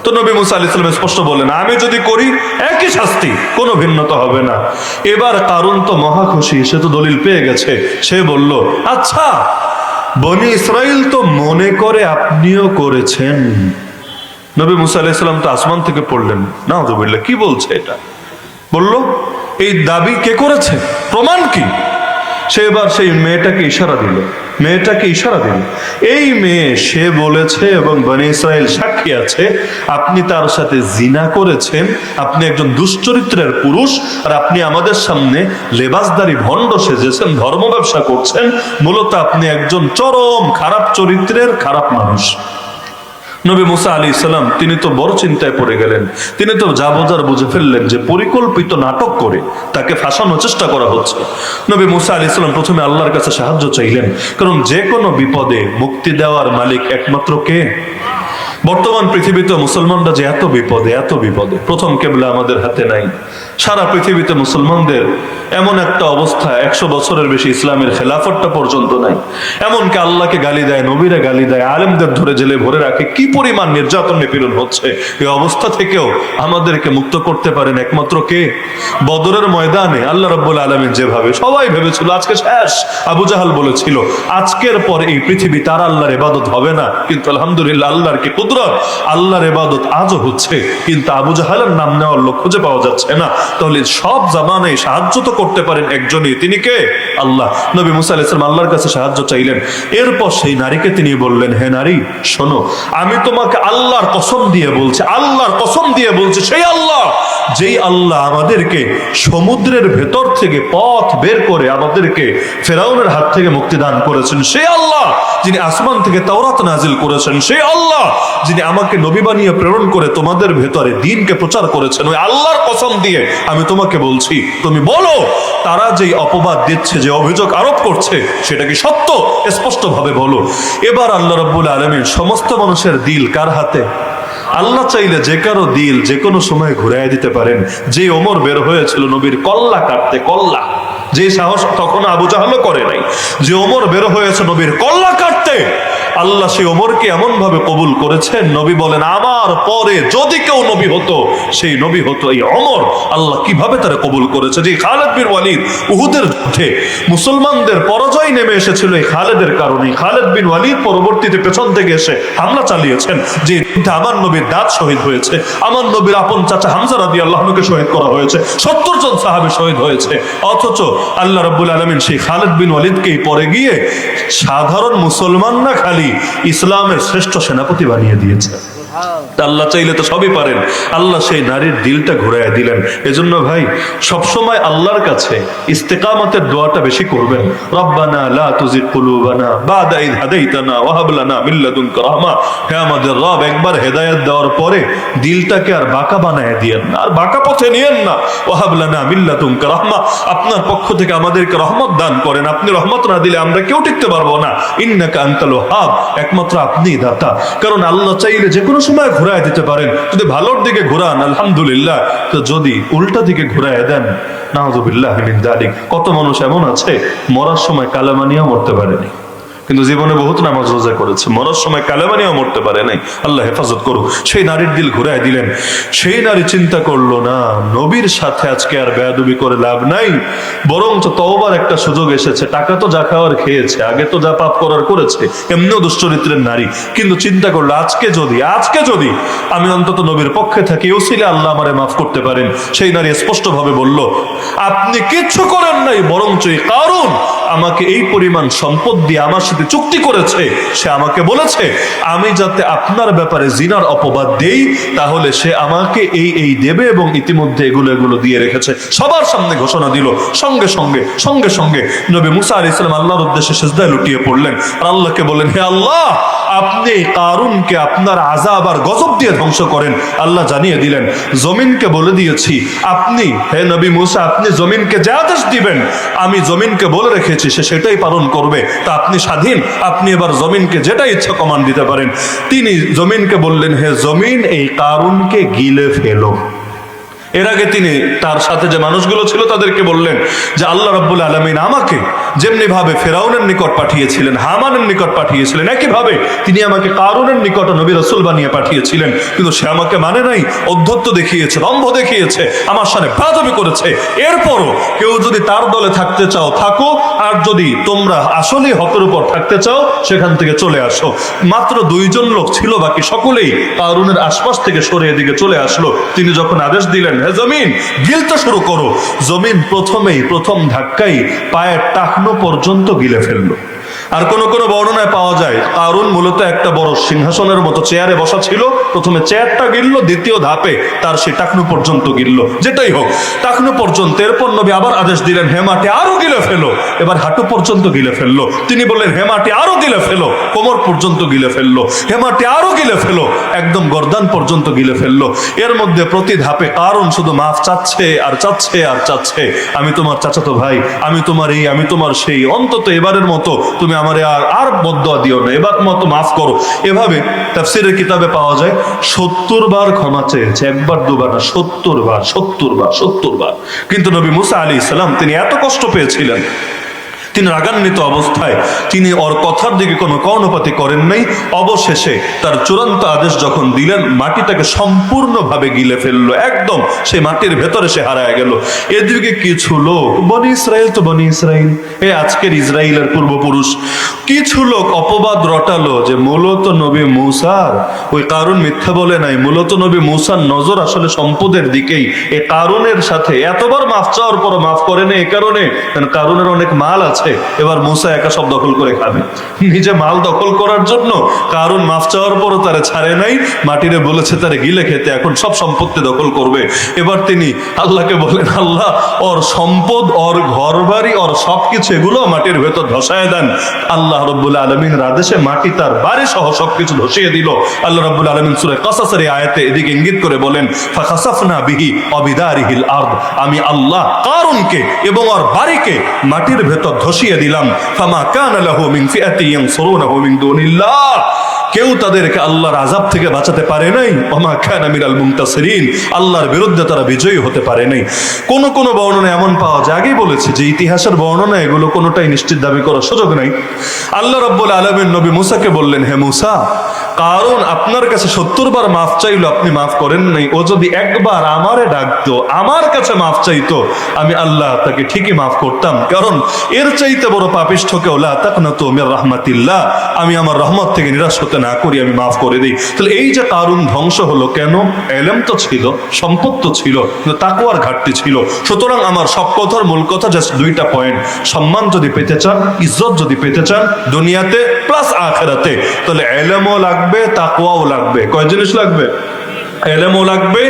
তো নবী মুসা আলাইহিস সালাম স্পষ্ট বলেন, আমি যদি করি একই শাস্তি, কোনো ভিন্নতা হবে না। এবার কারুন তো মহা খুশি, সে তো দলিল পেয়ে গেছে। সে বলল আচ্ছা, বনি ইসরাইল তো মনে করে আপনিও করেছেন। নবী মুসা আলাইহিস সালাম তো আসমান থেকে পড়লেন, নাউযুবিল্লাহ, কি বলছে এটা? বলল এই দাবি কে করেছে, প্রমাণ কি? সে এবার সেই মেয়েটাকে ইশারা দিল, এই মেয়ে সে বলেছে এবং বনী ইসরাইল সাক্ষী আছে, আপনি তার সাথে জিনা করেছেন, আপনি একজন দুশ্চরিত্রের পুরুষ, আর আপনি আমাদের সামনে লেবাসদারি ভণ্ড সেজেছেন, ধর্ম ব্যবসা করছেন, মূলত আপনি একজন চরম খারাপ চরিত্রের খারাপ মানুষ। নবী মুসা আলাইহিস সালাম তিনি তো বড় চিন্তায় পড়ে গেলেন। তিনি তো যা বোঝার বুঝে ফেললেন যে পরিকল্পিত নাটক করে তাকে ফাঁসানোর চেষ্টা করা হচ্ছে। নবী মুসা আলাইহিস সালাম প্রথমে আল্লাহর কাছে সাহায্য চাইলেন, কারণ যে কোনো বিপদে মুক্তি দেওয়ার মালিক একমাত্র কে? বর্তমান পৃথিবীতে মুসলমানরা যে এত বিপদে, প্রথম কেবলা আমাদের হাতে নাই, সারা পৃথিবীতে মুসলমানদের এমন একটা অবস্থা, 100 বছরের বেশি ইসলামের খেলাফতটা পর্যন্ত নাই। এমনকি আল্লাহকে গালি দেয়, নবীরা গালি দেয়, আলেমদের ধরে জেলে ভরে রাখে, কি পরিমাণ নির্যাতন নিপীড়ন হচ্ছে। এই অবস্থা থেকেও আমাদেরকে মুক্ত করতে পারেন একমাত্র কে? বদরের ময়দানে আল্লাহ রাব্বুল আলামিন যেভাবে, সবাই ভেবেছিল আজকে শেষ। আবু জাহাল বলেছিল আজকের পর এই পৃথিবী তার আল্লাহর ইবাদত হবে না, কিন্তু আলহামদুলিল্লাহ আল্লাহর কি কুদরত, আল্লাহর ইবাদত আজও হচ্ছে, কিন্তু আবু জাহালের নাম নেওয়ার লোক খুঁজে পাওয়া যাচ্ছে না। তাহলে সব জামানায় সাহায্য তো করতে পারেন একজনই, তিনি কে? আল্লাহ। নবী মুসা আলাইহিস সালাম আল্লাহর কাছে সাহায্য চাইলেন। এরপর সেই নারীকে তিনি বললেন, হে নারী শোনো, আমি তোমাকে আল্লাহর কসম দিয়ে বলছি, আল্লাহর কসম দিয়ে বলছি, সেই আল্লাহ যেই আল্লাহ আমাদেরকে সমুদ্রের ভেতর থেকে পথ বের করে আমাদেরকে ফেরাউনের হাত থেকে মুক্তি দান করেছেন, সেই আল্লাহ যিনি আসমান থেকে তাওরাত নাজিল করেছেন, সেই আল্লাহ যিনি আমাকে নবী বানিয়ে প্রেরণ করে তোমাদের ভেতরে দ্বীনকে প্রচার করেছেন, ওই আল্লাহর কসম দিয়ে আমি তোমাকে বলছি, তুমি বলো তারা যেই অপবাদ দিচ্ছে, যে অভিযোগ আরোপ করছে, সেটা কি সত্য? স্পষ্ট ভাবে বলো। এবার আল্লাহ রাব্বুল আলামিন সমস্ত মানুষের দিল কার হাতে? আল্লাহ চাইলে যে কারো দিল যে কোনো সময় ঘুরাই দিতে পারেন। যে ওমর বের হয়েছিল নবীর কল্লা কাটতে, কল্লা, যে সাহস তখন আবু জাহলও করে নাই, যে ওমর বের হয়েছে নবীর কল্লা কাটতে, আল্লাহ সেই ওমরকে এমন ভাবে কবুল করেছেন, নবী বলেন আমার পরে যদি কেউ নবী হতো সেই নবী হতো এই ওমর। আল্লাহ কিভাবে তারা কবুল করেছে। যে খালিদ বিন ওয়ালিদ উহুদের যুদ্ধে মুসলমানদের পরাজয় নেমে এসেছিল এই খালিদের কারণে। খালিদ বিন ওয়ালিদ পরবর্তীতে পেছন থেকে এসে হামলা চালিয়েছেন, যে আমার নবীর দাঁত শহীদ হয়েছে, আমার নবীর আপন চাচা হামজা রাদিয়াল্লাহু আনহুকে শহীদ করা হয়েছে, 70 জন সাহাবী শহীদ হয়েছে। অথচ আল্লাহ রাব্বুল আলামিন সেই খালিদ বিন ওয়ালিদকেই পরে গিয়ে সাধারণ মুসলমান না, খালি ইসলামের শ্রেষ্ঠ সেনাপতি বানিয়ে দিয়েছে। আল্লাহ চাইলে তো সবই পারেন। আল্লাহ সেই নারীর দিলটা ঘুরাইয়া দিলেন। এজন্য ভাই সবসময় আল্লাহর কাছে ইস্তেকামতের দোয়াটা বেশি করবেন। রব্বানা লা তুজিগ কুলুবানা বাদা ইয হাদাইতানা ওয়া হাব লানা মিন লাদুনকা রাহমা। হে আমাদের রব, একবার হেদায়েত দেওয়ার পরে দিলটাকে আর বাঁকা বানায় দিয়েন না, আর বাঁকা পথে নিয়েন না। ওয়া হাব লানা মিন লাদুনকা রাহমা, আপনার পক্ষ থেকে আমাদেরকে রহমত দান করেন। আপনি রহমত না দিলে আমরা কেউ টিকতে পারবো না। ইন্নাকা আনতাল ওয়াহাব, একমাত্র আপনিই দাতা। কারণ আল্লাহ চাইলে যে কোনো সময় ঘুরায় দিতে পারেন। যদি ভালোর দিকে ঘুরান আলহামদুলিল্লাহ, তো যদি উল্টা দিকে ঘুরায় দেন নাউযুবিল্লাহি মিন যালিক। কত মানুষ এমন আছে মরার সময় কালেমা নিয়েও মরতে পারেনি, কিন্তু জীবনে বহুত নামাজ রোজা করেছে, মরার সময় কালেমা নিয়েও মরতে পারে নাই। আল্লাহ হেফাজত করুক। সেই নারীর দিল ঘুরায় দিলেন। সেই নারী চিন্তা করলো না নবীর সাথে আজকে আর বেয়াদবি করে লাভ নাই, বরঞ্চ তওবার একটা সুযোগ এসেছে। টাকা তো যা খাওয়ার খেয়েছে, আগে তো যা পাপ করার করেছে, এমনিও দুশ্চরিত্রের নারী, কিন্তু চিন্তা করলো আজকে যদি আমি অন্তত নবীর পক্ষে থাকি, উসিলে আল্লাহ আমারে মাফ করতে পারেন। সেই নারী স্পষ্ট ভাবে বলল, আপনি কিচ্ছু করেন নাই, বরঞ্চ কারণ আমাকে এই পরিমাণ সম্পদ দিয়ে আমার সাথে চুক্তি করেছে। সে আমাকে বলেছে আমি যাতে আপনার ব্যাপারে জিনার অপবাদ দেই, তাহলে সে আমাকে এই দেবে, এবং ইতিমধ্যে এগুলো দিয়ে রেখেছে। সবার সামনে ঘোষণা দিল। সঙ্গে সঙ্গে নবী মুসা আলাইহিস সালাম আল্লাহর উদ্দেশ্যে সিজদায় লুটিয়ে পড়লেন, আর আল্লাহকে বললেন, হে আল্লাহ, আপনি কারুনকে আপনার আযাব আর গজব দিয়ে ধ্বংস করেন। আল্লাহ জানিয়ে দিলেন, জমিনকে বলে দিয়েছি, আপনি হে নবী মুসা, আপনি জমিনকে যে আদেশ দিবেন আমি জমিনকে বলে রেখেছি, সে সেটাই পালন করবে। তা আপনি স্বাধীন, আপনি এবার জমিনকে যেটা ইচ্ছা কমান্ড দিতে পারেন। তিনি জমিনকে বললেন, হে জমিন, এই কারুনকে গিলে ফেলো। এর আগে তিনি তার সাথে যে মানুষগুলো ছিল তাদেরকে বললেন যে আল্লাহ রাব্বুল আলামিন আমাকে যেমনি ভাবে ফেরাউনের নিকট পাঠিয়েছিলেন, হামানের নিকট পাঠিয়েছিলেন, একইভাবে তিনি আমাকে কারুনের নিকট নবী রাসূল বানিয়ে পাঠিয়েছিলেন, কিন্তু সে আমাকে মানে নাই, অধ্যত্ব দেখিয়েছে, দম্ভ দেখিয়েছে, আমার সাথে বেয়াদবি করেছে। এরপরও কেউ যদি তার দলে থাকতে চাও থাকো, আর যদি তোমরা আসলেই হকের উপর থাকতে চাও সেখান থেকে চলে আসো। মাত্র 2 জন লোক ছিল, বাকি সকলেই কারুনের আশপাশ থেকে সরে এদিকে চলে আসলো। তিনি যখন আদেশ দিলেন, হে জমিন, গিলতে শুরু করো, জমিন প্রথম ধাক্কাই পায়ের টাকনো পর্যন্ত গিলে ফেললো। আর কোন বর্ণনায় পাওয়া যায় কারুন মূলত একটা বড় সিংহাসনের মতো চেয়ারে বসা ছিল, প্রথমে চেয়ারটা গিললো, দ্বিতীয় ধাপে তার সেই টাকনু পর্যন্ত গিললো। যেটাই হোক, টাকনু পর্যন্ত। এরপর নবী আবার আদেশ দিলেন, হে মাটি আরো গিলে ফেলো। এবার হাঁটু পর্যন্ত গিলে ফেললো। তিনি বললেন, হে মাটি আরো গিলে ফেলো। কোমর পর্যন্ত গিলে ফেললো, হে মাটি আরো গিলে ফেলো, একদম গর্দান পর্যন্ত গিলে ফেললো। এর মধ্যে প্রতি ধাপে কারণ শুধু মাফ চাচ্ছে আর চাচ্ছে আর চাচ্ছে, আমি তোমার চাচাতো ভাই, আমি তোমার এই, আমি তোমার সেই, অন্তত এবারের মতো তুমি আমারে আর বদদোয়া দিও না, এবার মতো মাফ করো। এভাবে তাফসীরের কিতাবে পাওয়া যায় 70 বার ক্ষমা চেয়েছে, একবার দুবার না, 70 বার, 70 বার, 70 বার। কিন্তু নবী মুসা আলাইহিস সালাম তিনি এত কষ্ট পেয়েছিলেন, তিনি রাগান্বিত অবস্থায় তিনি ওর কথার দিকে কোনো কর্ণপাতি করেন নাই। অবশেষে তার চূড়ান্ত আদেশ যখন দিলেন, মাটিটাকে সম্পূর্ণভাবে গিলে ফেললো, একদম সেই মাটির ভেতরে সে হারায় গেল। এদিকে কিছু লোক, বনি ইসরাইল তো বনি ইসরাইল, আজকের ইসরাইলের পূর্বপুরুষ, কিছু লোক অপবাদ রটালো যে মূলত নবী মূসার ওই কারুন মিথ্যা বলে নাই, মূলত নবী মূসার নজর আসলে সম্পদের দিকেই। এই কারুনের সাথে এতবার মাফ চাওয়ার পর মাফ করে না, এ কারণে কারুনের অনেক মাল আছে, এবার মূসা একা সব দখল করে খাবে। নিজে মাল দখল করার জন্য কারণ মাফ চাওয়ার পরও তারা ছাড়ে নাই, মাটিরে বলেছে তারে গিলে খেতে, এখন সব সম্পত্তি দখল করবে। এবার তিনি আল্লাহকে বলেন, আল্লাহ ওর সম্পদ, ওর ঘর বাড়ি, ওর সবকিছু এগুলো মাটির ভেতর ধসায় দেন। আল্লাহ রাব্বুল আলামিনের আদেশে মাটি তার বাড়ি সহ সবকিছু ধসিয়ে দিল। আল্লাহ রাব্বুল আলামিন সূরা কাসাসের আয়াতে এদিকে ইঙ্গিত করে বলেন, ফাখাসাফনা বিহি ওয়া বিদারিহিল আরদ, আমি আল্লাহ কারুনকে এবং ওর বাড়িকে মাটির ভেতর ধসিয়ে দিলাম। ফামা কানা লাহু মিন ফিআতিন ইয়ানসুরুনাহু মিন দুনিল্লাহ, কেউ তাদেরকে আল্লাহর আযাব থেকে বাঁচাতে পারে নাই। ওমা কানা মিনাল মুনতাসিরিন, আল্লাহর বিরুদ্ধে তারা বিজয়ী হতে পারে নাই। কোন কোন বর্ণনা এমন পাওয়া যায়, আগেই বলেছি যে ইতিহাসের বর্ণনা এগুলো কোনোটাই নিশ্চিত দাবি করার সুযোগ নাই। আল্লাহ রাব্বুল আলামিন নবী মূসাকে বললেন, হে মূসা, কারণ আপনার কাছে 70 বার মাফ চাইলো, আপনি মাফ করেন নাই, ও যদি একবার আমারে ডাকতো, আমার কাছে মাফ চাইতো, আমি আল্লাহ তাকে ঠিকই মাফ করতাম। কারণ এর চাইতে বড় পাপিষ্ঠ কেউ লা তাকনাতু মির রাহমাতিল্লাহ, আমি আমার রহমত থেকে নিরাশ হতে না করি, আমি মাফ করে দিই। তাহলে এই যে কারুন ধ্বংস হলো কেন? ইলম তো ছিল, সম্পদ তো ছিল, কিন্তু তাকওয়ার ঘাটতি ছিল। সুতরাং আমার সব কথার মূল কথা জাস্ট দুইটা পয়েন্ট, সম্মান যদি পেতে চান, ইজ্জত যদি পেতে চান দুনিয়াতে প্লাস আখিরাতে, তাহলে ইলমও লাগবে, তাকওয়াও লাগবে। কয় জিনিস লাগবে? এলেমও লাগবে।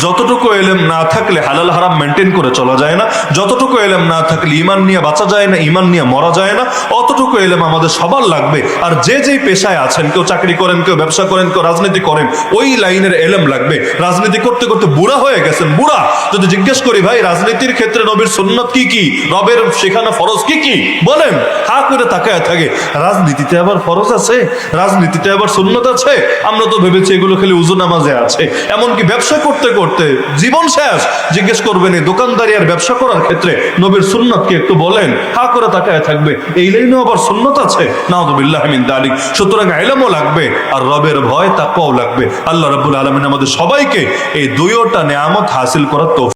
যতটুকু এলেম না থাকলে হালাল হারাম মেনটেন করে চলা যায় না, যতটুকু এলেম না থাকলে ঈমান নিয়ে বাঁচা যায় না, ঈমান নিয়ে মরা যায় না, অতটুকু এলেম আমাদের সবার লাগবে। আর যে যেই পেশায় আছেন, কেউ চাকরি করেন, কেউ ব্যবসা করেন, কেউ রাজনীতি করেন, ওই লাইনের এলেম লাগবে। রাজনীতি করতে করতে বুড়া হয়ে গেছেন, বুড়া, যদি জিজ্ঞেস করি ভাই রাজনীতির ক্ষেত্রে নবীর সুন্নত কি কি, রবের শেখানো ফরজ কি কি, বলেন, হা করে তাকায় থাকে। রাজনীতিতে আবার ফরজ আছে, রাজনীতিতে আবার সুন্নত আছে? আমরা তো ভেবেছি এগুলো খালি উযু নামাজে আছে। এমনকি ব্যবসা করতে করতে জীবন শেষ, জিজ্ঞেস করবেন এই দোকানদারি আর ব্যবসা করার ক্ষেত্রে নবীর সুন্নত কি একটু বলেন, হা করে তাকায় থাকবে। এই লাইনেও আবার সুন্নত আছে, নাউযুবিল্লাহি মিন যালিক। সুতরাং ইলমও লাগবে আর রবের ভয় তাকওয়াও লাগবে। আল্লাহ রাব্বুল আলামিন আমাদের সবাইকে এই দুইটা নেয়ামত হাসিল করার তৌফিক